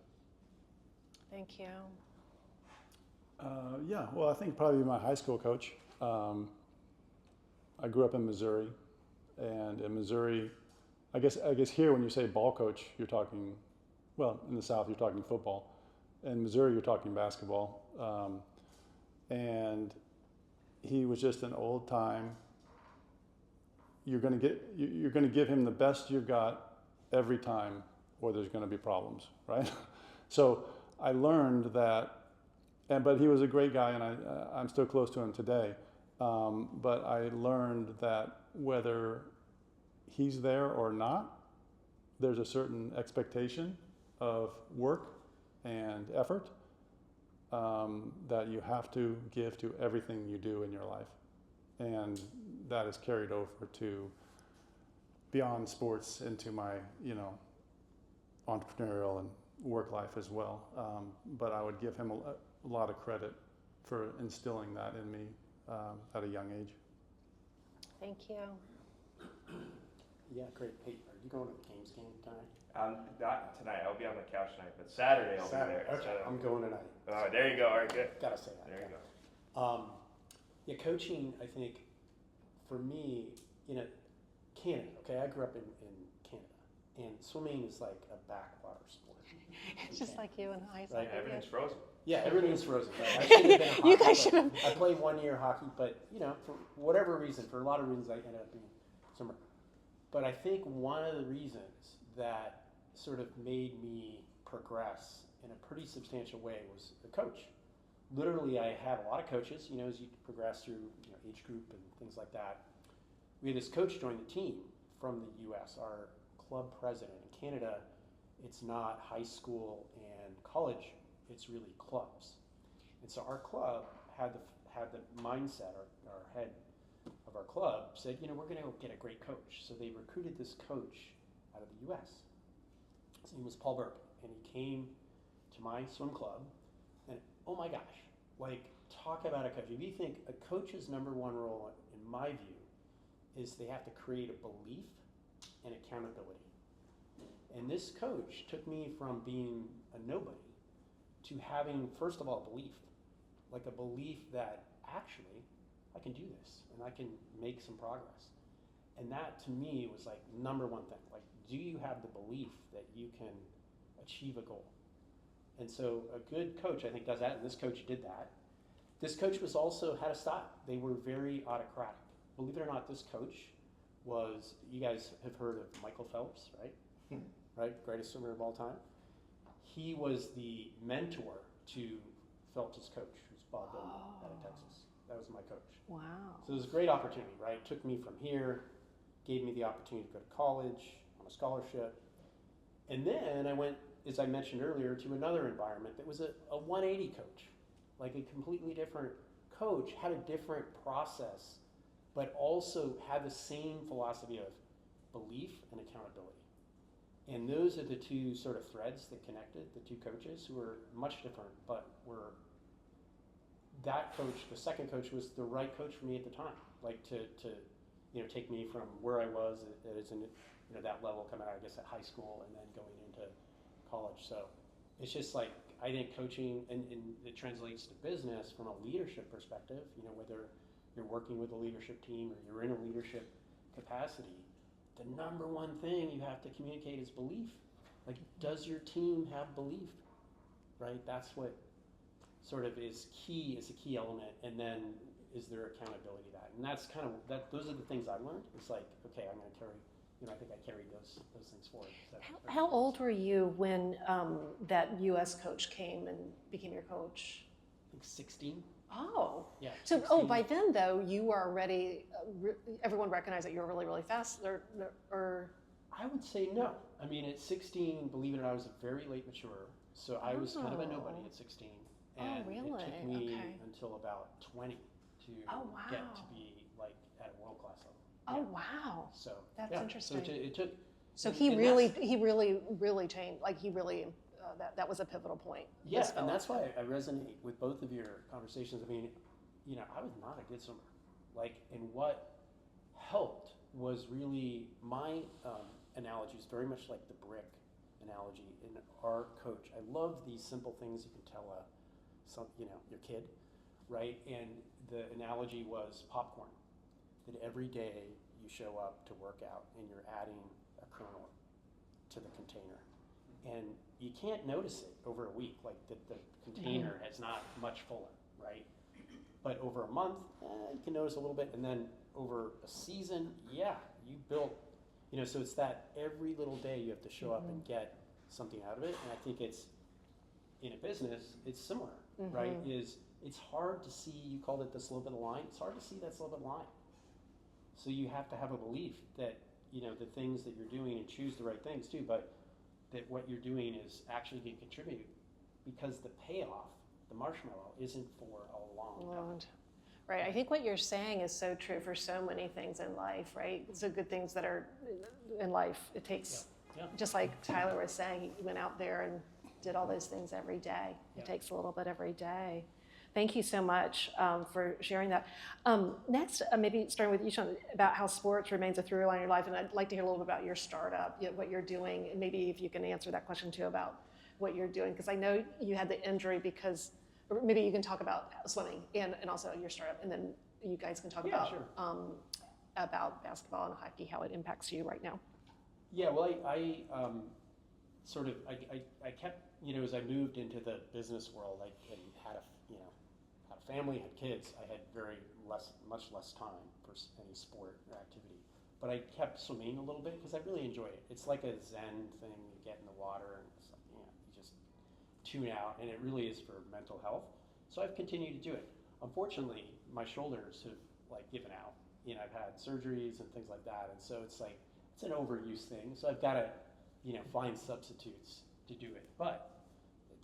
Thank you. Yeah, well, I think probably my high school coach. I grew up in Missouri, and in Missouri, I guess here when you say ball coach, you're talking, well, in the South you're talking football. In Missouri you're talking basketball, and he was just an old time. You're going to give him the best you've got every time, or there's going to be problems, right? So I learned that, but he was a great guy, and I'm still close to him today. But I learned that whether he's there or not, there's a certain expectation of work and effort that you have to give to everything you do in your life. And that is carried over to beyond sports into my, entrepreneurial and work life as well. But I would give him a lot of credit for instilling that in me at a young age. Thank you. Yeah, great. Hey, are you going to the Games game tonight? Not tonight. I'll be on the couch tonight, but Saturday I'll Saturday. be there. Okay, I'm going tonight. There you go. All right, good. Gotta say that. There you go. Yeah, coaching, I think, for me, Canada, okay, I grew up in Canada, and swimming is like a backwater sport. It's just like you and I. Right, Yeah, everything's frozen. Yeah, everything's frozen. Right? I should have been a hockey You guys player. should have. I played 1 year hockey, but for whatever reason, for a lot of reasons, I ended up being swimmer. But I think one of the reasons that sort of made me progress in a pretty substantial way was a coach. Literally, I had a lot of coaches, as you progress through age group and things like that. We had this coach join the team from the U.S., our club president. In Canada, it's not high school and college, it's really clubs. And so our club had the mindset, our head of our club said, we're going to go get a great coach. So they recruited this coach out of the U.S. His name was Paul Burke, and he came to my swim club, and oh my gosh, talk about a coach. If you think a coach's number one role, in my view, is they have to create a belief and accountability. And this coach took me from being a nobody to having, first of all, a belief. Like a belief that actually I can do this and I can make some progress. And that to me was like number one thing. Like, do you have the belief that you can achieve a goal? And so a good coach, I think, does that, and this coach did that. This coach was also had a style. They were very autocratic. Believe it or not, this coach was, you guys have heard of Michael Phelps, right? Right, greatest swimmer of all time. He was the mentor to Phelps' coach, who's Bob Bowman out of Texas. That was my coach. Wow. So it was a great opportunity, right? Took me from here, gave me the opportunity to go to college on a scholarship. And then I went, as I mentioned earlier, to another environment that was a 180 coach, like a completely different coach, had a different process, but also had the same philosophy of belief and accountability. And those are the two sort of threads that connected the two coaches who were much different, but were that coach, the second coach, was the right coach for me at the time, like to take me from where I was as in that level coming out, I guess, at high school and then going into college. So it's just like, I think coaching, and it translates to business from a leadership perspective, whether you're working with a leadership team or you're in a leadership capacity, the number one thing you have to communicate is belief. Like, does your team have belief, right? That's what sort of is a key element, and then is there accountability to that? And that's kind of, those are the things I learned. It's like, okay, I'm going to carry, I think I carried those things forward. How old were you when that U.S. coach came and became your coach? I think 16. Oh. Yeah. So, 16. by then though, you were already, everyone recognized that you were really, really fast, or? I would say no. I mean, at 16, believe it or not, I was a very late mature, so I was kind of a nobody at 16. And really? it took me Okay. until about 20 to get to be like at a world-class level. Oh, wow. So That's yeah. interesting. So it took. So and he that's- really changed. Like he really, that was a pivotal point. Yeah, this and fellow. that's why I resonate with both of your conversations. I mean, I was not a good swimmer. And what helped was really my analogy is very much like the brick analogy in our coach. I love these simple things you can tell your kid, right? And the analogy was popcorn. That every day you show up to work out and you're adding a kernel to the container. And you can't notice it over a week, like the container is not much fuller, right? But over a month, you can notice a little bit, and then over a season, you built, so it's that every little day you have to show up and get something out of it. And I think it's, in a business, it's similar, right? It's hard to see, you called it the slope of the line, it's hard to see that slope of the line. So you have to have a belief that, the things that you're doing, and choose the right things too, but that what you're doing is actually going to contribute, because the payoff, the marshmallow, isn't for a long time. Right. I think what you're saying is so true for so many things in life, right? So good things that are in life, it takes Yeah. just like Tyler was saying, he went out there and did all those things every day. Yeah. It takes a little bit every day. Thank you so much for sharing that. Next, maybe starting with you, Sean, about how sports remains a through line in your life, and I'd like to hear a little bit about your startup, what you're doing, and maybe if you can answer that question too about what you're doing, because I know you had the injury because, or maybe you can talk about swimming and also your startup, and then you guys can talk about basketball and hockey, how it impacts you right now. Yeah, well, I kept, as I moved into the business world, and had a family, had kids, I had much less time for any sport or activity. But I kept swimming a little bit because I really enjoy it. It's like a Zen thing. You get in the water and it's like, you just tune out, and it really is for mental health. So I've continued to do it. Unfortunately, my shoulders have given out. I've had surgeries and things like that, and so it's an overuse thing. So I've got to, find substitutes to do it. But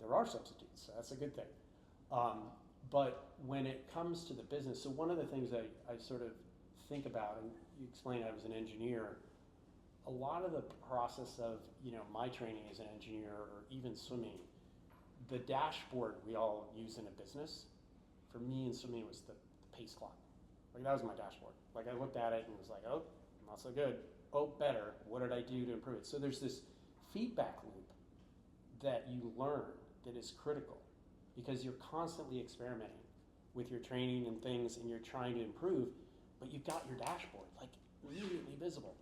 there are substitutes, so that's a good thing. But when it comes to the business, so one of the things I sort of think about, and you explained I was an engineer, a lot of the process of, my training as an engineer or even swimming, the dashboard we all use in a business, for me in swimming was the pace clock. That was my dashboard. I looked at it and was like, oh, not so good. Oh, better. What did I do to improve it? So there's this feedback loop that you learn that is critical because you're constantly experimenting with your training and things, and you're trying to improve, but you've got your dashboard immediately visible,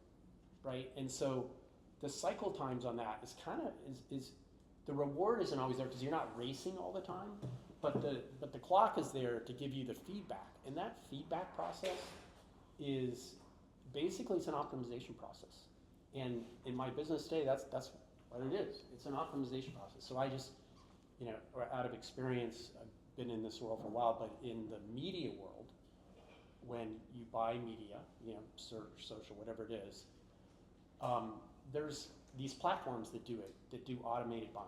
right? And so the cycle times on that is is the reward isn't always there because you're not racing all the time, but the clock is there to give you the feedback, and that feedback process is basically it's an optimization process. And in my business today, that's what it is. It's an optimization process. So I just, out of experience, I've been in this world for a while, but in the media world, when you buy media, search, social, whatever it is, there's these platforms that do automated buying.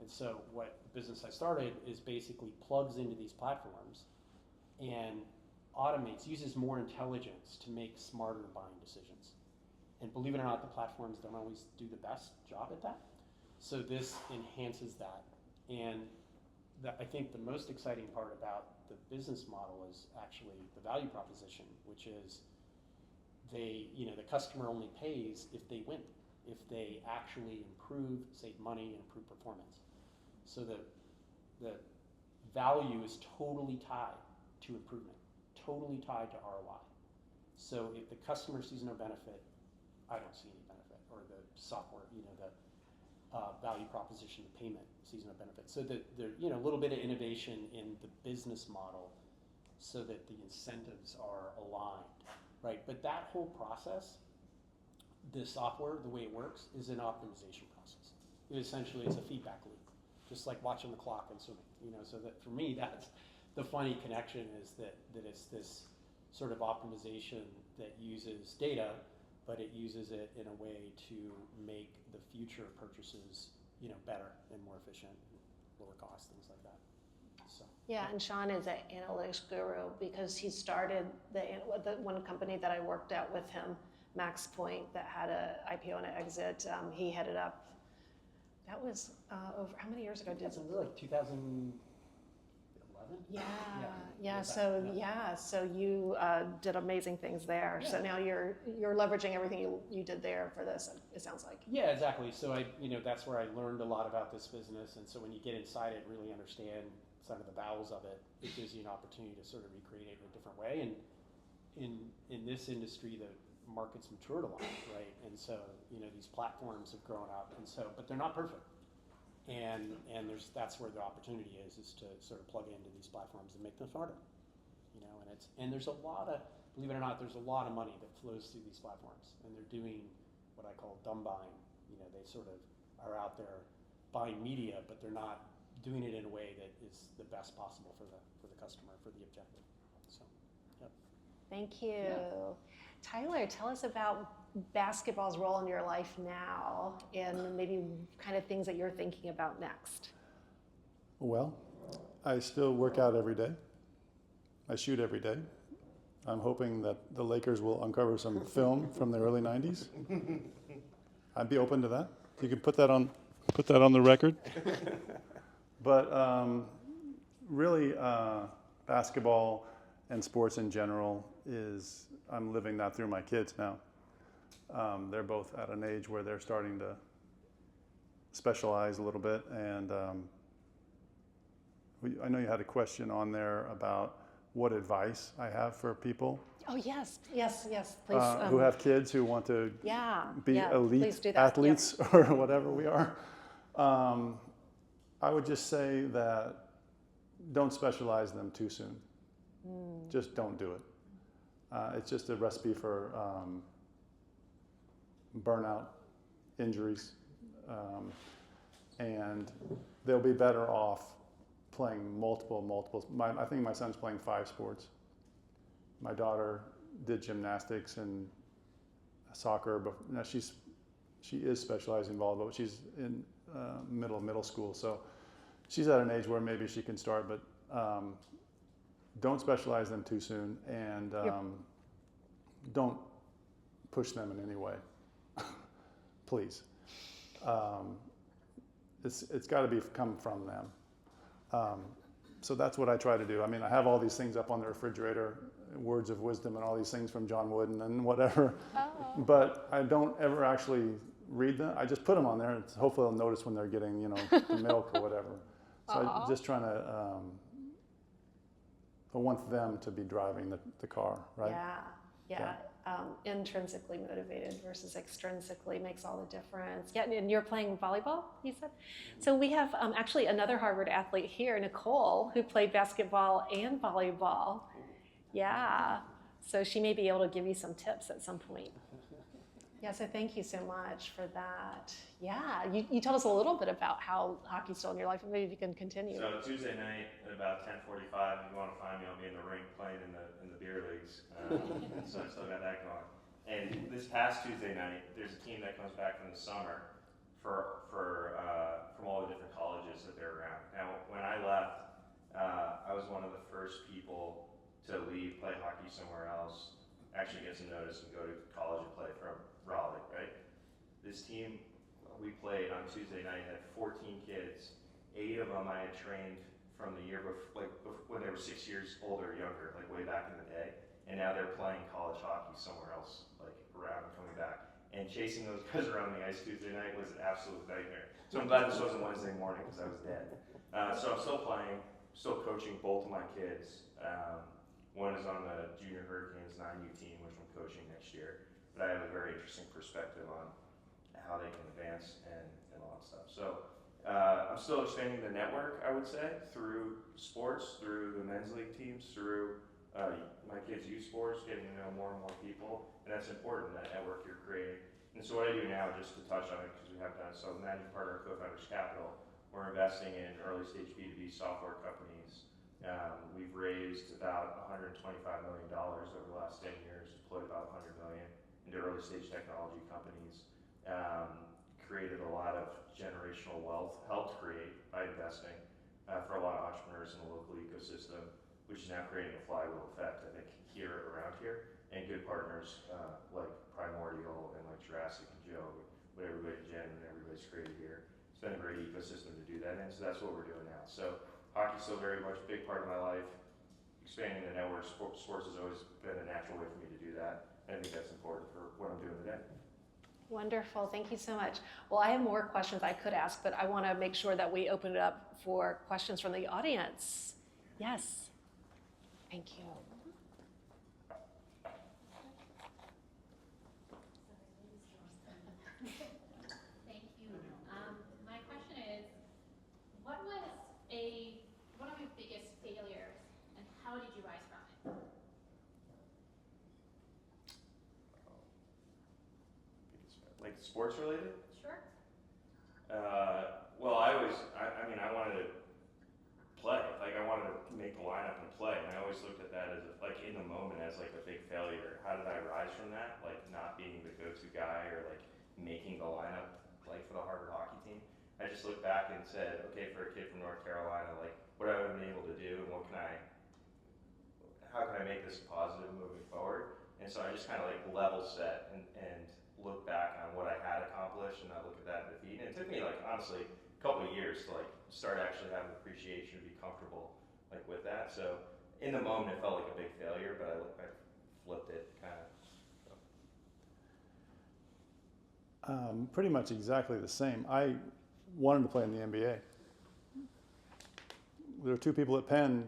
And so what the business I started is basically plugs into these platforms and uses more intelligence to make smarter buying decisions. And believe it or not, the platforms don't always do the best job at that. So this enhances that. And I think the most exciting part about the business model is actually the value proposition, which is the customer only pays if they win, if they actually improve, save money, and improve performance. So the value is totally tied to improvement, totally tied to ROI. So if the customer sees no benefit, I don't see any benefit, or the software, the value proposition, the payment sees no benefit. So that there, a little bit of innovation in the business model so that the incentives are aligned, right? But that whole process, the software, the way it works, is an optimization process. Essentially, it's a feedback loop, just like watching the clock and swimming, so that for me, that's the funny connection is that it's this sort of optimization that uses data, but it uses it in a way to make the future purchases, better and more efficient, lower cost, things like that. So Yeah, and Sean is an analytics guru because he started the one company that I worked at with him, Max Point, that had a IPO and an exit. He headed up. That was over how many years ago? That's like 2011. So you did amazing things there. Yeah. So now you're leveraging everything you did there for this. It sounds like. Yeah, exactly. So that's where I learned a lot about this business, and so when you get inside it, really understand some of the bowels of it, it gives you an opportunity to sort of recreate it in a different way. And in this industry, the market's matured a lot, right? And so these platforms have grown up, and so but they're not perfect. And that's where the opportunity is to sort of plug into these platforms and make them smarter, and there's a lot of, believe it or not, there's a lot of money that flows through these platforms, and they're doing what I call dumb buying. They sort of are out there buying media, but they're not doing it in a way that is the best possible for the customer, for the objective. So, yep. Thank you. Yeah. Tyler, tell us about basketball's role in your life now and maybe kind of things that you're thinking about next. Well, I still work out every day. I shoot every day. I'm hoping that the Lakers will uncover some film from the early 90s. I'd be open to that. You can put that on the record. But really, basketball and sports in general I'm living that through my kids now. They're both at an age where they're starting to specialize a little bit, and I know you had a question on there about what advice I have for people Oh, yes, please. who have kids who want to be please elite do that. athletes or whatever we are. I would just say that don't specialize them too soon. Just don't do it. It's just a recipe for burnout, injuries, and they'll be better off playing multiple. I think my son's playing 5 sports. My daughter did gymnastics and soccer, but now she is specialized in volleyball. But she's in middle school, so she's at an age where maybe she can start. But don't specialize them too soon, and don't push them in any way. Please. It's got to come from them. So that's what I try to do. I mean, I have all these things up on the refrigerator, words of wisdom and all these things from John Wooden and whatever. But I don't ever actually read them. I just put them on there, and hopefully they'll notice when they're getting, the milk or whatever. So I'm just trying to, I want them to be driving the car, right? Yeah. Intrinsically motivated versus extrinsically makes all the difference. Yeah, and you're playing volleyball, you said? So we have actually another Harvard athlete here, Nicole, who played basketball and volleyball. Yeah, so she may be able to give you some tips at some point. Yeah, so thank you so much for that. Yeah, you told us a little bit about how hockey's still in your life, and maybe you can continue. So Tuesday night at about 10:45, if you want to find me, I'll be in the rink playing in the beer leagues. So I still got that going. And this past Tuesday night, there's a team that comes back from the summer from all the different colleges that they're around. Now, when I left, I was one of the first people to leave, play hockey somewhere else, actually get some notice and go to college and play from Raleigh, right? This team we played on Tuesday night had 14 kids. 8 of them I had trained from the year before, when they were 6 years older or younger, like way back in the day. And now they're playing college hockey somewhere else, like around and coming back. And chasing those guys around the ice Tuesday night was an absolute nightmare. So I'm glad this wasn't Wednesday morning because I was dead. So I'm still playing, still coaching both of my kids. One is on the Junior Hurricanes 9U team, which I'm coaching next year. But I have a very interesting perspective on how they can advance and all that stuff. So I'm still expanding the network, I would say, through sports, through the men's league teams, through my kids' youth sports, getting to know more and more people. And that's important, that network you're creating. And so what I do now, just to touch on it, because we have done so, managing partner of Co-Founders Capital, we're investing in early stage B2B software companies. We've raised about $125 million over the last 10 years, deployed about $100 million into early stage technology companies, created a lot of generational wealth, helped create by investing for a lot of entrepreneurs in the local ecosystem, which is now creating a flywheel effect, I think, here around here, and good partners like Primordial and like Jurassic and Joe, what everybody, Jen, and everybody's created here. It's been a great ecosystem to do that in, so that's what we're doing now. So hockey's still very much a big part of my life. Expanding the network, sports has always been a natural way for me to do that. And I think that's important for what I'm doing today. Wonderful, thank you so much. Well, I have more questions I could ask, but I want to make sure that we open it up for questions from the audience. Yes, thank you. Thank you. My question is, what was one of your biggest failures, and how did you rise from it? Like sports related? Sure. Well, I wanted to play. Like I wanted to make the lineup and play, and I always looked at that as like in the moment as like a big failure. How did I rise from that? Like not being the go-to guy or like making the lineup like for the Harvard hockey team. I just looked back and said, okay, for a kid from North Carolina, like what have I been able to do, and how can I make this positive moving forward? And so I just kind of like level set and look back on what I had accomplished accomplish and not look at that in defeat. And it took me like honestly a couple of years to like start actually having appreciation, be comfortable like with that. So in the moment it felt like a big failure, but I flipped it kind of. Pretty much exactly the same. I wanted to play in the NBA. There were two people at Penn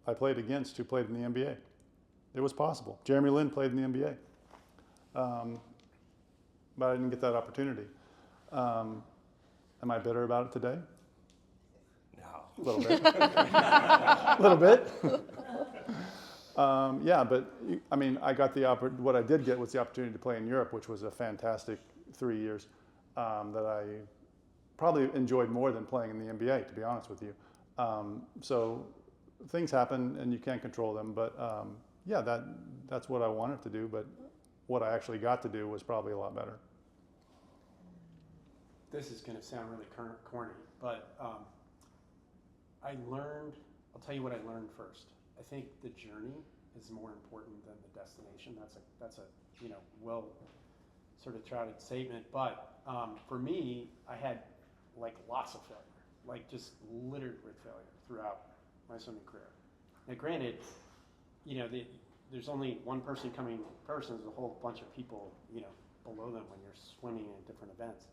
I played against who played in the NBA. It was possible. Jeremy Lin played in the NBA. But I didn't get that opportunity. Am I bitter about it today? No. A little bit. A little bit. Yeah, but I mean, I got what I did get was the opportunity to play in Europe, which was a fantastic 3 years that I probably enjoyed more than playing in the NBA, to be honest with you. So things happen and you can't control them, but yeah, that's what I wanted to do, but what I actually got to do was probably a lot better. This is going to sound really corny, but I'll tell you what I learned first. I think the journey is more important than the destination. That's a well sort of touted statement, but for me, I had like lots of failure, like just littered with failure throughout my swimming career. Now granted, there's only one person coming first, and there's a whole bunch of people, below them when you're swimming in different events.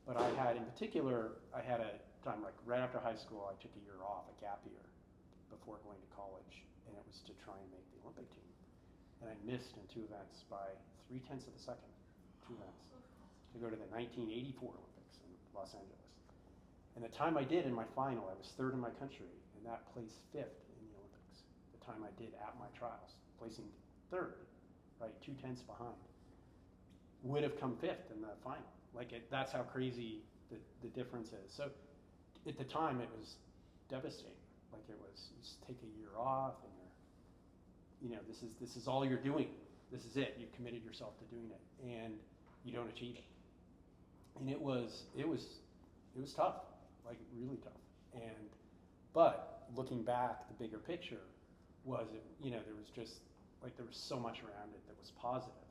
But I had a time like right after high school, I took a year off, a gap year, before going to college, and it was to try and make the Olympic team. And I missed in 2 events by 0.3 of a second, 2 events, to go to the 1984 Olympics in Los Angeles. And the time I did in my final, I was 3rd in my country, and that placed 5th in the Olympics. The time I did at my trials, placing 3rd, right, 0.2 behind, would have come 5th in the final. That's how crazy the difference is. So at the time, it was devastating. Like it was, just take a year off, and this is all you're doing. This is it. You've committed yourself to doing it, and you don't achieve it. And it was tough, like really tough. But looking back, the bigger picture was there was just like there was so much around it that was positive,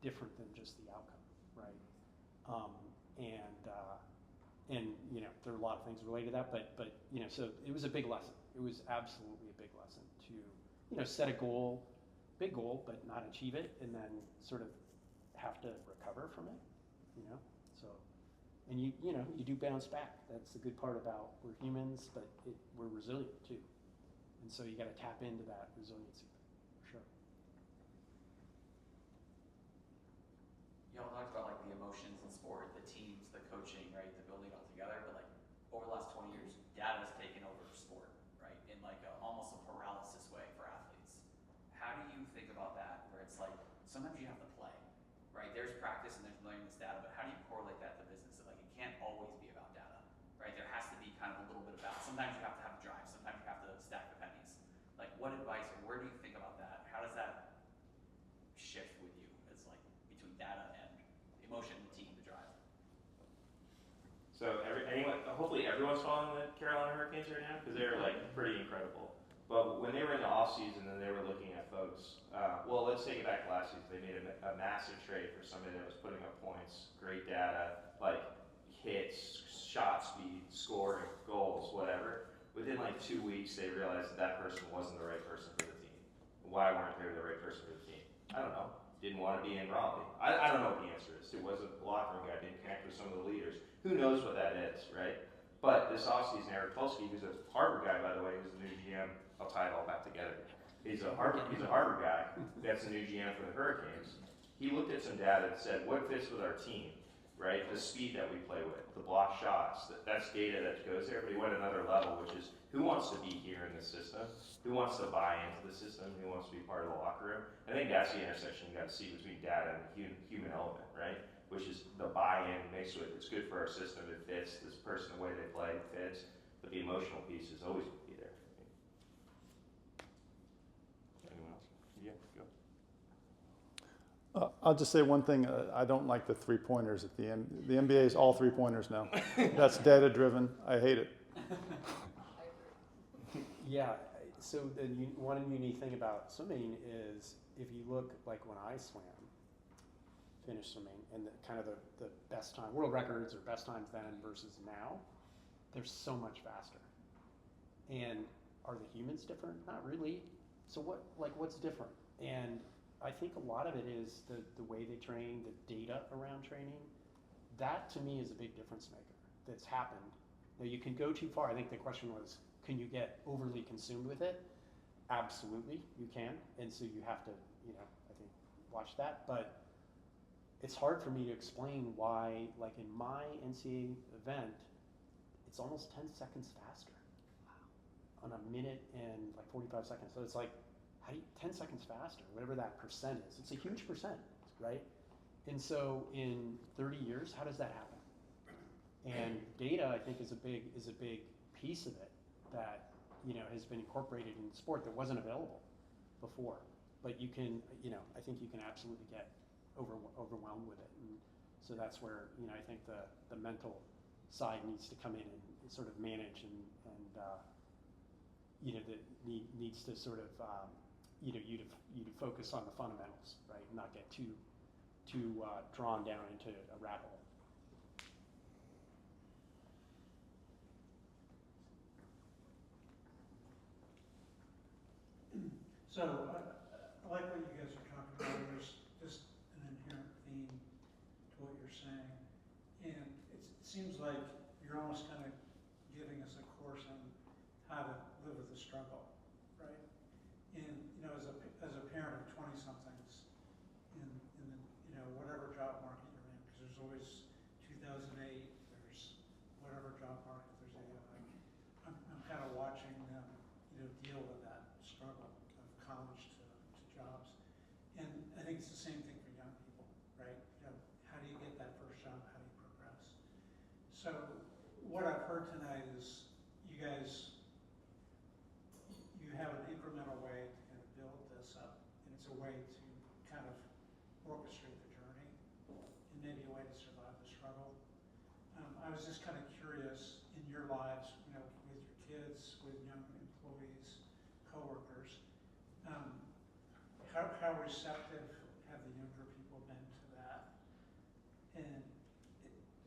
different than just the outcome, right? And there are a lot of things related to that, but so it was a big lesson. It was absolutely a big lesson to set a goal, big goal, but not achieve it, and then sort of have to recover from it, So, and you do bounce back. That's the good part about we're humans, but we're resilient too, and so you got to tap into that resiliency for sure. Y'all talked about like the emotions in sport, the teams, the coaching, right, the building it all together. But like over the last 20 years, data's taken over sport, right, in like almost a paralysis way for athletes. How do you think about that? Where it's like sometimes you have to play, right? There's practice and there's learning this data, but how do you correlate that to business? Like it can't always be about data, right? There has to be kind of a little bit about. Sometimes you have to have a drive. Sometimes you have to stack the pennies. Like what advice or where do you think about that? How does that shift with you? It's like between data and emotion, the team, the drive. So hopefully everyone's following the Carolina Hurricanes right now because they're like pretty incredible. But when they were in the off season and they were looking at folks, let's take it back to last season. They made a massive trade for somebody that was putting up points, great data, like hits, shot speed, scoring, goals, whatever. Within like 2 weeks, they realized that person wasn't the right person for the team. Why weren't they the right person for the team? I don't know. Didn't want to be in Raleigh. I don't know what the answer is. It wasn't the locker room guy. Didn't connect with some of the leaders. Who knows what that is, right? But this offseason, Eric Tulsky, who's a Harvard guy, by the way, who's the new GM. I'll tie it all back together. He's a Harvard guy. That's the new GM for the Hurricanes. He looked at some data and said, what fits with our team, right? The speed that we play with, the block shots. That's data that goes there. But he went another level, which is who wants to be here in the system? Who wants to buy into the system? Who wants to be part of the locker room? I think that's the intersection you got to see between data and the human element, right? Which is the buy-in makes it, it's good for our system, it fits this person, the way they play, it fits. But the emotional piece is always be there. Anyone else? Yeah, go. I'll just say one thing. I don't like the 3-pointers at the end. The NBA is all 3-pointers now. That's data-driven. I hate it. Yeah, so one unique thing about swimming is if you look like when I swam, finish swimming and the best time, world records or best times then versus now, they're so much faster. And are the humans different? Not really. So what's different? And I think a lot of it is the way they train, the data around training. That to me is a big difference maker that's happened. Now you can go too far. I think the question was, can you get overly consumed with it? Absolutely, you can. And so you have to, I think, watch that. But it's hard for me to explain why, like in my NCAA event, it's almost 10 seconds faster on a minute and like 45 seconds. So it's like, 10 seconds faster, whatever that percent is. It's a huge percent, right? And so in 30 years, how does that happen? And data, I think, is a big piece of it that, has been incorporated in sport that wasn't available before. But you can, I think you can absolutely get overwhelmed with it. And so that's where, I think the mental side needs to come in and sort of manage needs to sort of, you to focus on the fundamentals, right? And not get too drawn down into a rabbit hole. So I like what you guys are talking about. There's just an inherent theme to what you're saying. And it seems like you're almost kind of giving us a course on how to live with the struggle, right? And, as a parent of 20-somethings in the, whatever job market you're in, because there's always 2008, there's whatever job market there's AI. I'm kind of watching them, deal with that struggle of college to jobs. And I think it's the same thing for young people, right? How do you get that first job? How do you progress? So what I've heard tonight is you guys, you have an incremental way to kind of build this up, and it's a way to kind of orchestrate the journey, and maybe a way to survive the struggle. I was just kind of curious in your lives, with your kids, with young employees, coworkers, how receptive have the younger people been to that, and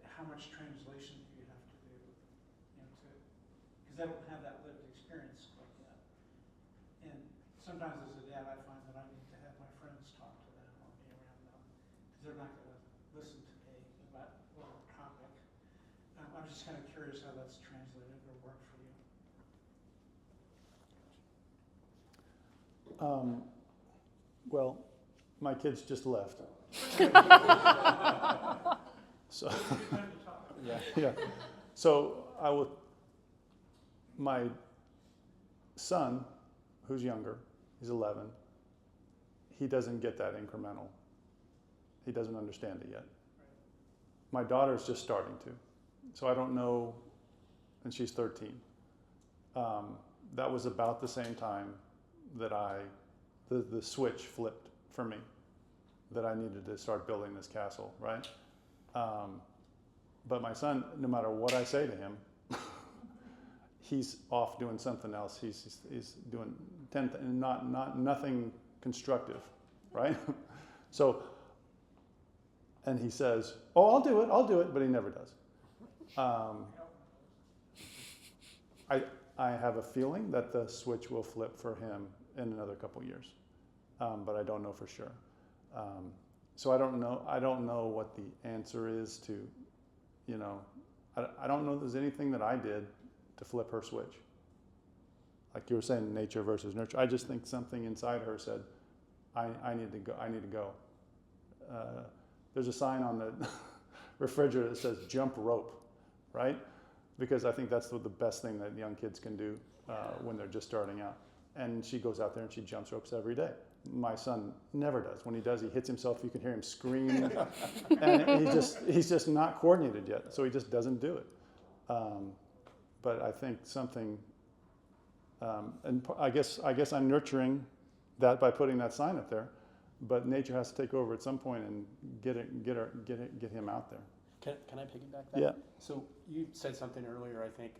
how much translation do you have to do, because they don't have that lived experience like that. And sometimes as a dad, I find that I need to have my friends talk to them or be around them, because they're not going to listen to me about whatever topic. I'm just kind of curious how that's translated or worked for you. Well, my kids just left. So, yeah. So my son, who's younger, he's 11, he doesn't get that incremental. He doesn't understand it yet. My daughter's just starting to. So I don't know, and she's 13. That was about the same time that the switch flipped for me, that I needed to start building this castle, right? But my son, no matter what I say to him, he's off doing something else. He's doing nothing constructive, right? So, and he says, "Oh, I'll do it," but he never does. I have a feeling that the switch will flip for him in another couple years, but I don't know for sure. So I don't know what the answer is to, I don't know if there's anything that I did to flip her switch. Like you were saying, nature versus nurture. I just think something inside her said, I need to go. There's a sign on the refrigerator that says jump rope, right? Because I think that's the best thing that young kids can do when they're just starting out. And she goes out there and she jumps ropes every day. My son never does. When he does, he hits himself. You can hear him scream. And he's just not coordinated yet, so he just doesn't do it. But I think something, and I guess I'm nurturing that by putting that sign up there. But nature has to take over at some point and get him out there. Can I piggyback that? Yeah. So you said something earlier. I think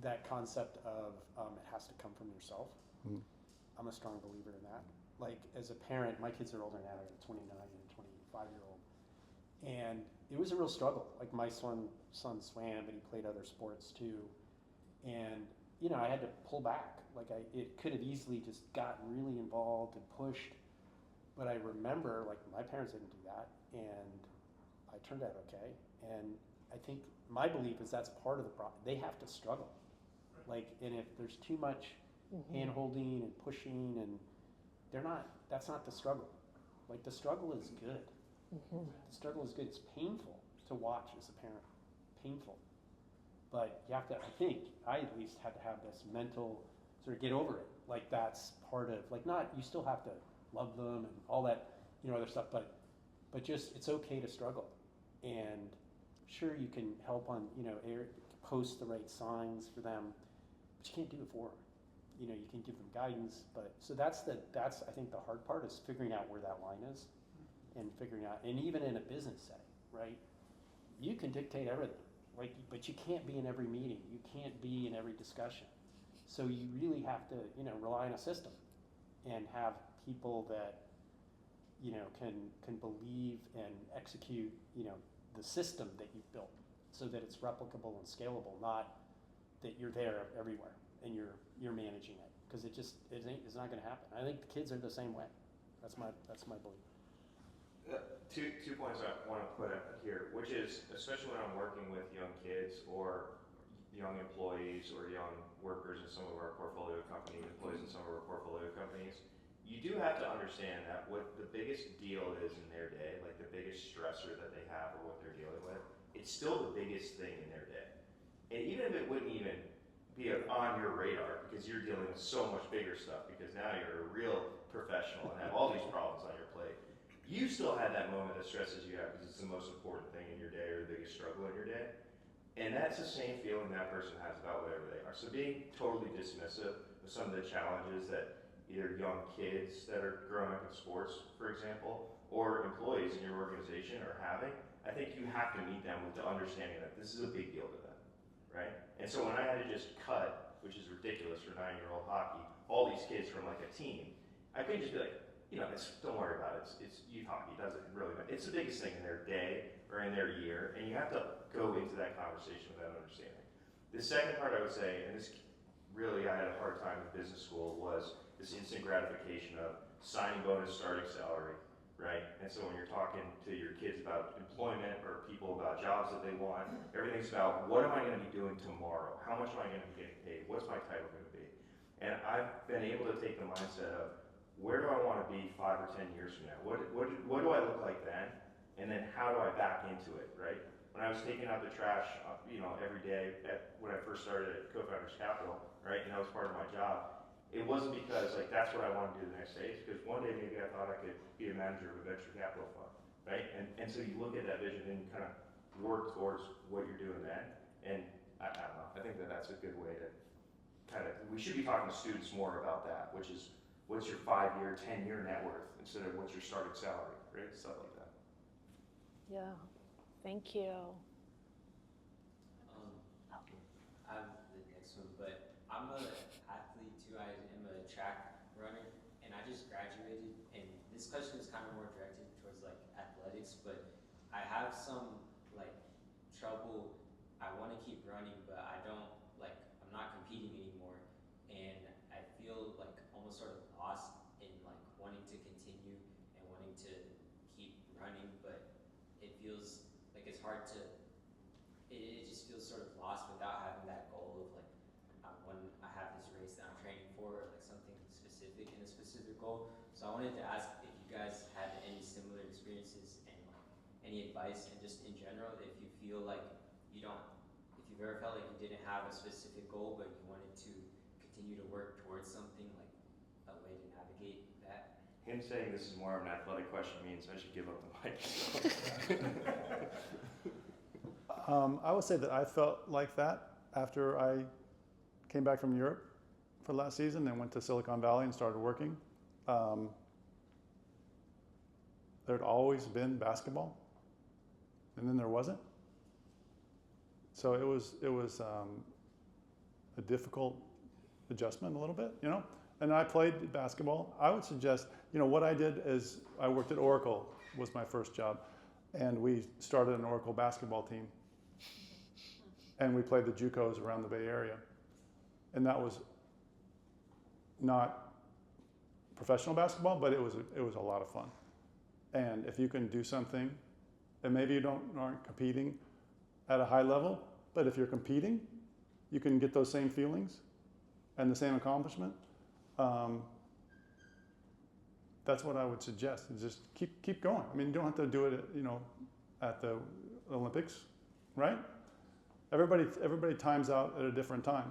that concept of it has to come from yourself. Mm. I'm a strong believer in that. like as a parent, my kids are older now, I got a 29 and a 25-year-old. And it was a real struggle. Like my son swam, but he played other sports too. And, you know, I had to pull back. Like it could have easily just gotten really involved and pushed. But I remember, like, my parents didn't do that, and I turned out okay. And I think my belief is that's part of the problem. They have to struggle. Like, and if there's too much hand-holding and pushing, and that's not the struggle. Like, the struggle is good. The struggle is good. It's painful to watch as a parent. Painful. But you have to, I think, I at least had to have this mental sort of get over it. Like, that's part of, like, not, you still have to love them and all that, you know, other stuff, but just, it's okay to struggle. And sure, you can help on, you know, post the right signs for them, but you can't do it for them. You know, you can give them guidance, but, so that's I think the hard part is figuring out where that line is and figuring out, and even in a business setting, right? You can dictate everything, like, but you can't be in every meeting. You can't be in every discussion. So you really have to, you know, rely on a system and have people that, you know, can believe and execute, you know, the system that you've built so that it's replicable and scalable, not that you're there everywhere and you're managing it, because it's not going to happen. I think the kids are the same way. That's my belief. Two points I want to put up here, which is, especially when I'm working with young kids or young employees or young workers in some of our portfolio companies, employees in some of our portfolio companies, you do have to understand that what the biggest deal is in their day, like the biggest stressor that they have or what they're dealing with, it's still the biggest thing in their day. And even if it wouldn't even be on your radar because you're dealing with so much bigger stuff because now you're a real professional and have all these problems on your plate, you still have that moment that stresses you out because it's the most important thing in your day or the biggest struggle in your day. And that's the same feeling that person has about whatever they are. So being totally dismissive of some of the challenges that either young kids that are growing up in sports, for example, or employees in your organization are having, I think you have to meet them with the understanding that this is a big deal to them, right? And so when I had to just cut, which is ridiculous for 9-year-old hockey, all these kids from like a team, I couldn't just be like, you know, don't worry about it. It's youth hockey. It doesn't really matter. It's the biggest thing in their day or in their year, and you have to go into that conversation with that understanding. The second part I would say, and this really I had a hard time in business school, was this instant gratification of signing bonus, starting salary, right? And so when you're talking to your kids about employment or people about jobs that they want, everything's about what am I going to be doing tomorrow? How much am I going to be getting paid? What's my title going to be? And I've been able to take the mindset of where do I want to be 5 or 10 years from now? What do I look like then? And then how do I back into it, right? When I was taking out the trash, you know, every day when I first started at Co-Founders Capital, right, and that was part of my job, it wasn't because like that's what I wanted to do the next day. It's because one day maybe I thought I could be a manager of a venture capital fund, right? And so you look at that vision and you kind of work towards what you're doing then. And I don't know. I think that's a good way to kind of. We should be talking to students more about that, which is what's your 5-year, 10-year net worth instead of what's your starting salary, right? Stuff like that. Yeah. Thank you. I have the next one, but I'm an athlete too. I am a track runner, and I just graduated. And this question is kind of more directed towards like athletics, but I have some like trouble. I want to keep running, but I don't like. I'm not competing anymore, and I feel like almost sort of lost in like wanting to continue and wanting to keep running, but it feels like it's hard to. It just feels sort of lost without having that goal of like when I have this race that I'm training for, or like something specific in a specific goal. So I wanted to ask if you guys had any similar experiences and like any advice, and just in general, if you feel like you don't, if you've ever felt like you didn't have a specific goal, but you wanted to continue to work towards something, like a way to navigate that. Him saying this is more of an athletic question means I should give up the mic. I would say that I felt like that after I came back from Europe for last season and went to Silicon Valley and started working. There'd always been basketball, and then there wasn't. So it was a difficult adjustment a little bit, you know. And I played basketball. I would suggest You know, what I did is I worked at Oracle, was my first job, and we started an Oracle basketball team. And we played the JUCOs around the Bay Area. And that was not professional basketball, but it was a lot of fun. And if you can do something, and maybe you aren't competing at a high level, but if you're competing, you can get those same feelings and the same accomplishment. That's what I would suggest, is just keep going. I mean, you don't have to do it, you know, at the Olympics, right? Everybody times out at a different time,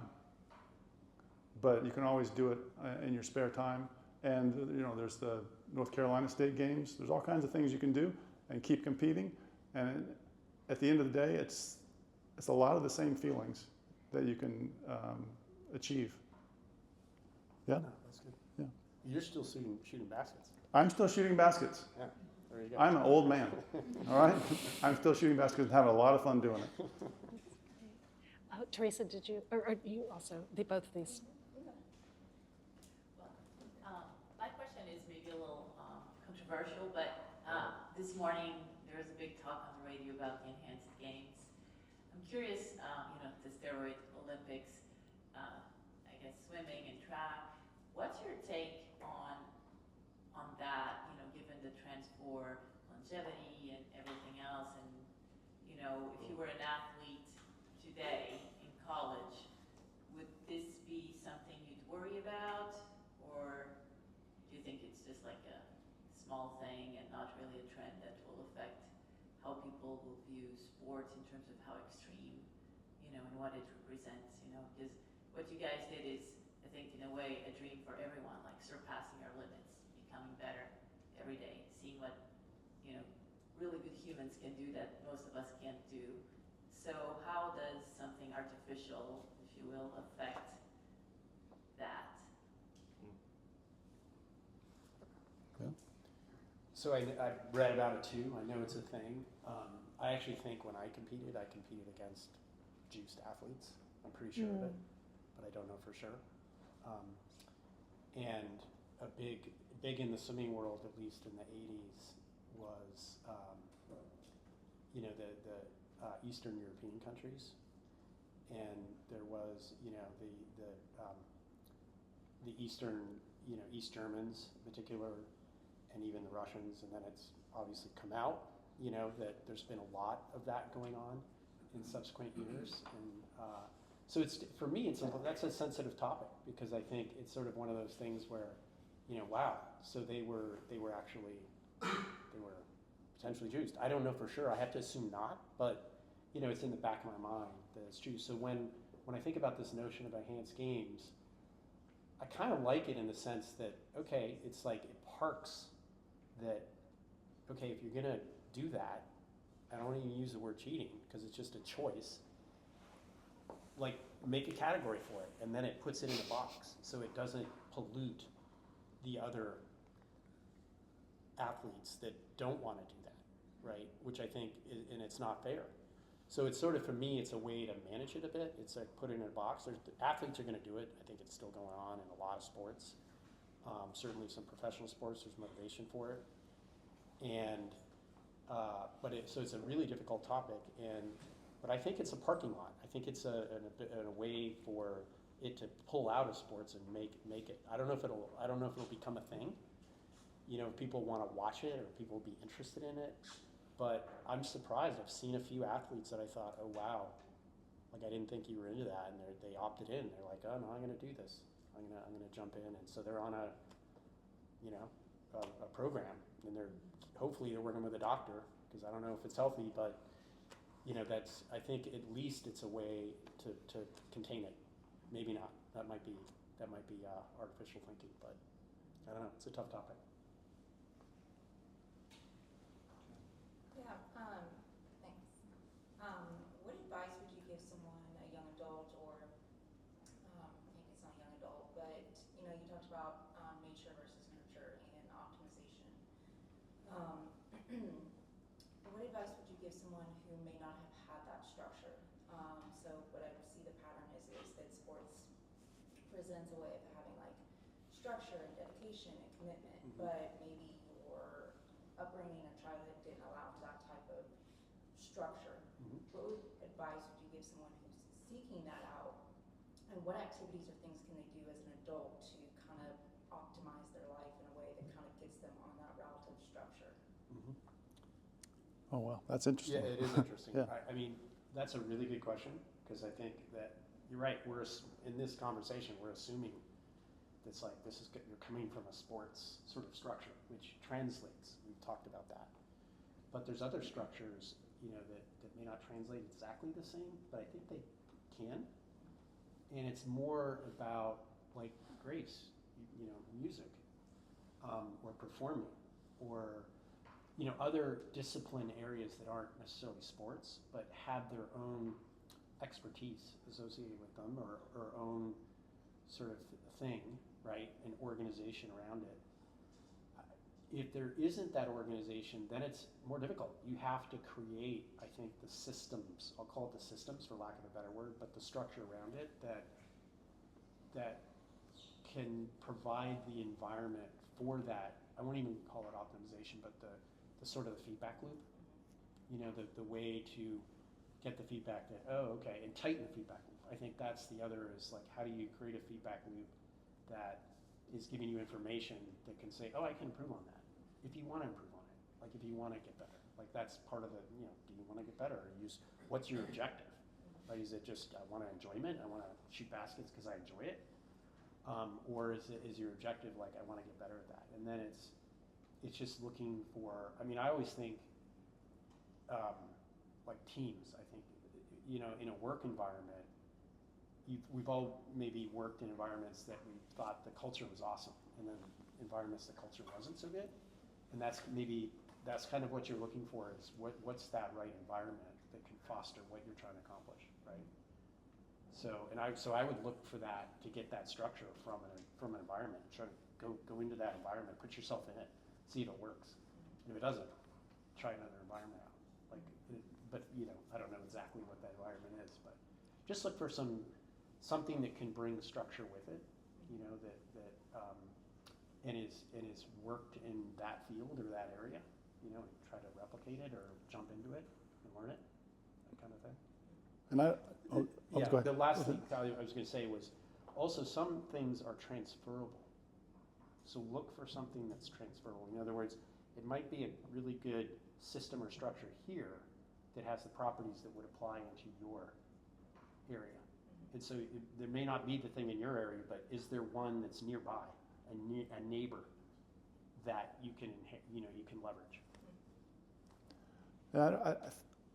but you can always do it in your spare time. And you know, there's the North Carolina State Games. There's all kinds of things you can do and keep competing. And at the end of the day, it's a lot of the same feelings that you can achieve. Yeah. No, that's good. Yeah. You're still shooting baskets. I'm still shooting baskets. Yeah, there you go. I'm an old man. All right. I'm still shooting baskets and having a lot of fun doing it. Oh, Teresa, did you, or you also, both of these? My question is maybe a little controversial, but this morning there was a big talk on the radio about the enhanced games. I'm curious, you know, the steroid Olympics, I guess swimming and track. What's your take on that? You know, given the trends for longevity and everything else, and you know, if you were an athlete today in college, would this be something you'd worry about, or do you think it's just like a small thing and not really a trend that will affect how people will view sports in terms of how extreme, you know, and what it represents, you know? Because what you guys did is, I think, in a way, a dream for everyone, like surpassing our limits, becoming better every day, seeing what, you know, really good humans can do that most of us can't do. So how does something artificial, if you will, affect that? So I read about it too. I know it's a thing. I actually think when I competed against juiced athletes. I'm pretty sure of it, but I don't know for sure. And a big in the swimming world, at least in the 80s, was you know, the Eastern European countries, and there was, you know, the Eastern, you know, East Germans in particular, and even the Russians, and then it's obviously come out, you know, that there's been a lot of that going on in subsequent years, and so it's, for me, that's a sensitive topic, because I think it's sort of one of those things where, you know, wow, so they were potentially juiced. I don't know for sure. I have to assume not, but you know, it's in the back of my mind that it's true. So when I think about this notion of enhanced games, I kind of like it in the sense that, okay, it's like it parks that, okay, if you're gonna do that, I don't even use the word cheating because it's just a choice, like make a category for it, and then it puts it in a box so it doesn't pollute the other athletes that don't want to do that, right? Which I think, and it's not fair. So it's sort of, for me, it's a way to manage it a bit. It's like put it in a box. Athletes are going to do it. I think it's still going on in a lot of sports. Certainly some professional sports, there's motivation for it. And, so it's a really difficult topic. But I think it's a parking lot. I think it's a way for it to pull out of sports and make it. I don't know if it'll become a thing. You know, if people want to watch it or people will be interested in it. But I'm surprised. I've seen a few athletes that I thought, oh wow, like I didn't think you were into that, and they opted in. They're like, oh no, I'm going to do this. I'm going to jump in, and so they're on a program, and hopefully they're working with a doctor, because I don't know if it's healthy, but you know, I think at least it's a way to contain it. Maybe not. That might be artificial thinking, but I don't know. It's a tough topic. Yeah, thanks. What advice would you give someone, a young adult, or maybe it's not a young adult, but you know, you talked about nature versus nurture and optimization. What advice would you give someone who may not have had that structure? So what I see the pattern is that sports presents a way of having like structure and dedication and commitment. but maybe your upbringing or childhood didn't allow for that type of structure. What advice would you give someone who's seeking that out? And what activities or things can they do as an adult to kind of optimize their life in a way that kind of gets them on that route of structure? Oh, wow, that's interesting. Yeah, it is interesting. Yeah. I mean, that's a really good question, because I think that you're right. In this conversation, we're assuming it's like you're coming from a sports sort of structure, which translates. We've talked about that. But there's other structures, that may not translate exactly the same, but I think they can. And it's more about like grace, music, or performing, or other discipline areas that aren't necessarily sports, but have their own expertise associated with them, or own sort of thing, right? An organization around it. If there isn't that organization, then it's more difficult. You have to create, I think, the systems, I'll call it the systems for lack of a better word, but the structure around it that can provide the environment for that. I won't even call it optimization, but the sort of the feedback loop, the way to get the feedback that, and tighten the feedback loop. I think that's the other, is like, how do you create a feedback loop that is giving you information that can say, I can improve on that. If you want to improve on it, like if you want to get better, like that's part of the, do you want to get better? What's your objective? Right? Is it just, I want enjoyment? I want to shoot baskets because I enjoy it? Or is your objective like, I want to get better at that? And then it's just looking for, I always think, like teams, I think, in a work environment, we've all maybe worked in environments that we thought the culture was awesome, and then environments the culture wasn't so good. And that's kind of what you're looking for, is what's that right environment that can foster what you're trying to accomplish, right? So I would look for that, to get that structure from an environment. Try to go into that environment, put yourself in it, see if it works. And if it doesn't, try another environment out. But I don't know exactly what that environment is, but just look for something that can bring structure with it, and is worked in that field or that area, and try to replicate it or jump into it and learn it, that kind of thing. And go ahead. The last thing I was going to say was also some things are transferable. So look for something that's transferable. In other words, it might be a really good system or structure here that has the properties that would apply into your area. And so there may not be the thing in your area, but is there one that's nearby, a neighbor that you can leverage? Yeah,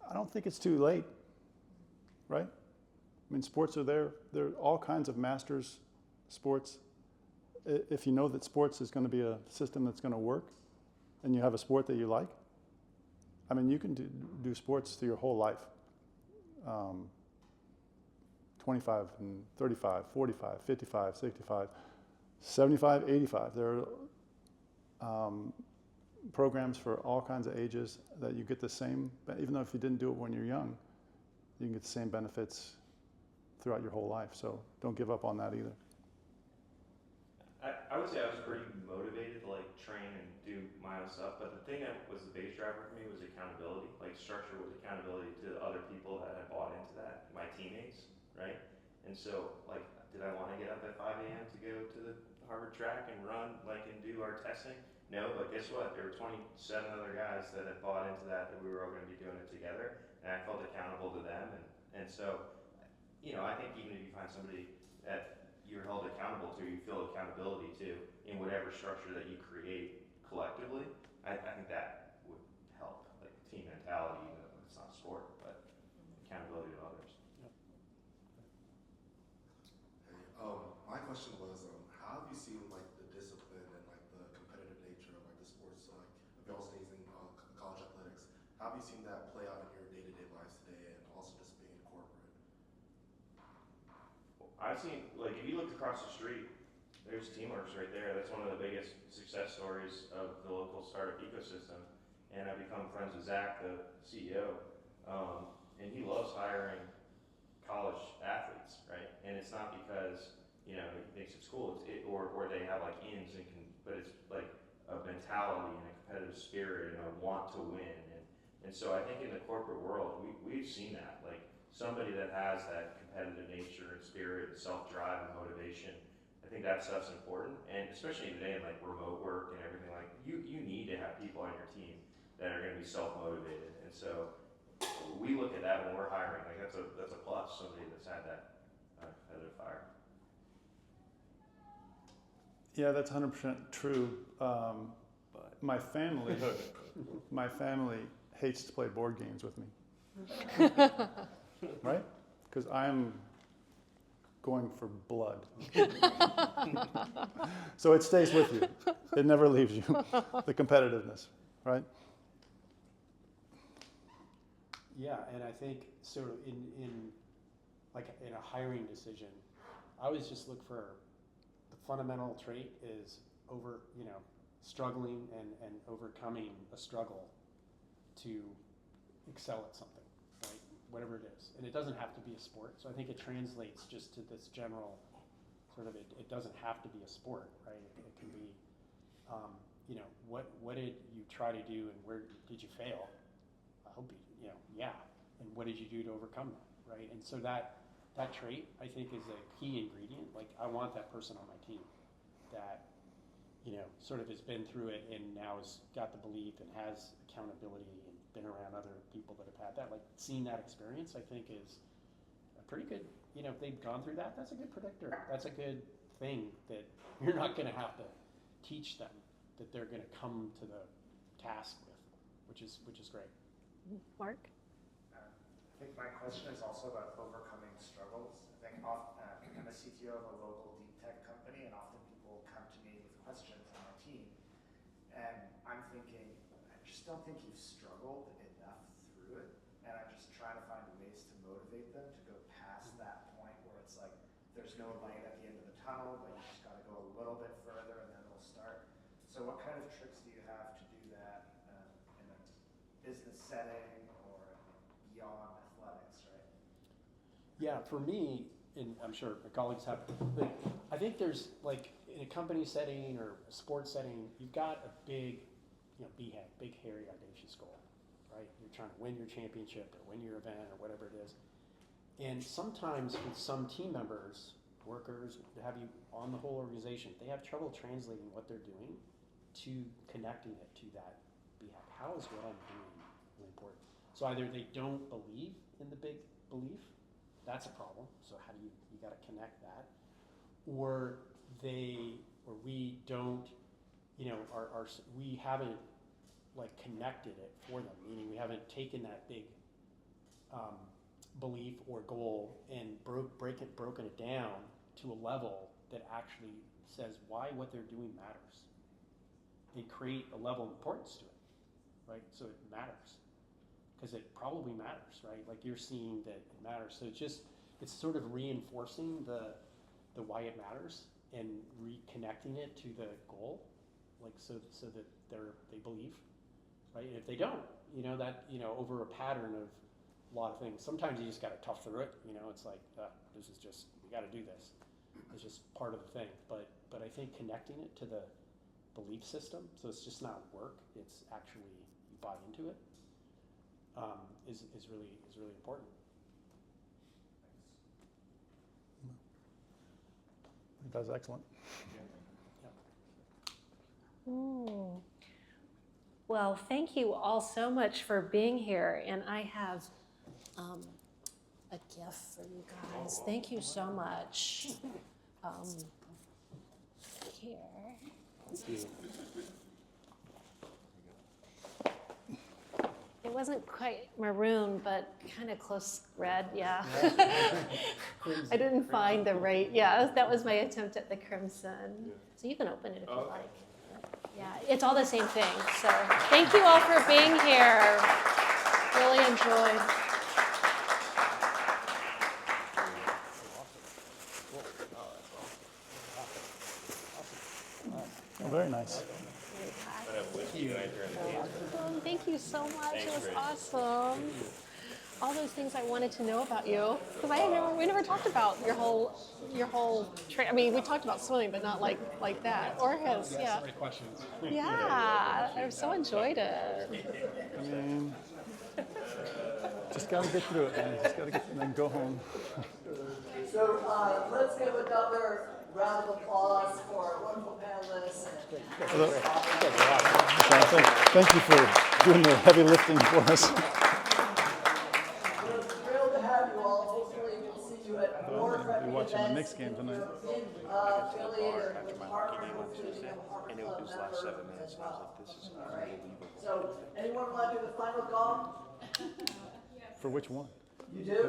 I don't think it's too late, right? Sports are there. There are all kinds of masters sports. If you know that sports is going to be a system that's going to work, and you have a sport that you like, you can do sports through your whole life. 25 and 35, 45, 55, 65, 75, 85. There are programs for all kinds of ages that you get the same, even though if you didn't do it when you're young, you can get the same benefits throughout your whole life. So don't give up on that either. I would say I was pretty motivated to train and do my own stuff, but the thing that was the base driver for me was accountability. Structure was accountability to the other people that had bought into that, my teammates, right? And so, did I want to get up at 5 a.m. to go to the Harvard track and run, and do our testing? No, but guess what? There were 27 other guys that had bought into that we were all going to be doing it together, and I felt accountable to them. And so, I think even if you find somebody that you're held accountable to, you feel accountability to in whatever structure that you create collectively, I think that would help, team mentality, even though it's not sport, but accountability to others. My question was, how have you seen the discipline and the competitive nature of the sports, of y'all's days in college athletics? How have you seen that play out in your day-to-day lives today, and also just being in corporate? I've seen, if you look across the street, there's Teamworks right there. That's one of the biggest success stories of the local startup ecosystem. And I've become friends with Zach, the CEO, and he loves hiring college athletes, right? And it's not because he thinks it's cool, or they have ins and but it's mentality and a competitive spirit and a want to win. And so I think in the corporate world, we've seen that. Like somebody that has that competitive nature and spirit and self-drive and motivation, I think that stuff's important. And especially today in like remote work and everything, like you need to have people on your team that are going to be self-motivated. And so we look at that when we're hiring. Like that's a plus, somebody that's had that competitive fire. Yeah, that's 100% true. My family hates to play board games with me. Right? Because I'm going for blood. So it stays with you. It never leaves you. The competitiveness, right? Yeah, and I think sort of in a hiring decision, I always just look for the fundamental trait is struggling and overcoming a struggle to excel at something, right? Whatever it is. And it doesn't have to be a sport. So I think it translates just to this general sort of, it doesn't have to be a sport, right? It can be, what did you try to do and where did you fail? I hope yeah. And what did you do to overcome that, right? And so that trait, I think, is a key ingredient. Like, I want that person on my team that, sort of has been through it and now has got the belief and has accountability and been around other people that have had that. Like, seeing that experience, I think, is a pretty good, if they've gone through that, that's a good predictor. That's a good thing that you're not going to have to teach them, that they're going to come to the task with, which is great. Mark? I think my question is also about overcoming struggles. I think I'm a CTO of a local deep tech company, and often people come to me with questions on our team, and I'm thinking, I just don't think you've struggled enough through it, and I'm just trying to find ways to motivate them to go past that point where it's like there's no light at the end of the tunnel, but you just got to go a little bit further and then it'll start. So what kind of tricks do you have to do that in a business setting or beyond athletics, right? Yeah, for me, and I'm sure my colleagues have, but I think there's like in a company setting or a sports setting, you've got a big, BHAG, big hairy audacious goal, right? You're trying to win your championship or win your event or whatever it is. And sometimes with some team members, workers, have you on the whole organization, they have trouble translating what they're doing to connecting it to that BHAG. How is what I'm doing really important? So either they don't believe in the big belief, that's a problem. So how do you got to connect that, or we don't, we haven't like connected it for them. Meaning we haven't taken that big belief or goal and broken it down to a level that actually says why what they're doing matters. They create a level of importance to it, right? So it matters. Because it probably matters, right? Like you're seeing that it matters. So it's sort of reinforcing the why it matters and reconnecting it to the goal, like so that they believe, right? And if they don't, over a pattern of a lot of things, sometimes you just got to tough through it. It's like this is just we got to do this. It's just part of the thing. But I think connecting it to the belief system, so it's just not work. It's actually you buy into it. Is really important. I think that's excellent. Ooh. Well, thank you all so much for being here, and I have a gift for you guys. Thank you so much. Here. Thank you. It wasn't quite maroon, but kind of close red, yeah. I didn't find the right, that was my attempt at the crimson. So you can open it if you like. Yeah, it's all the same thing. So thank you all for being here. Really enjoyed. Oh, very nice. Thank you so much. It was awesome. all those things I wanted to know about you, because we never talked about your whole I mean, we talked about swimming, but not like that, or his, yeah. Great questions. Yeah, I so enjoyed it. I mean, just gotta get through it, man. Just gotta get and then go home. So let's give another round of applause for our wonderful panelists. Thank you for doing the heavy lifting for us. We're thrilled to have you all. Hopefully we'll see you at more I'll be prepping watching the events Knicks game tonight. in Philly or with Harvard. Hopefully we have a Harvard Club member as well. All right. So anyone want to do the final gong? For which one? You do?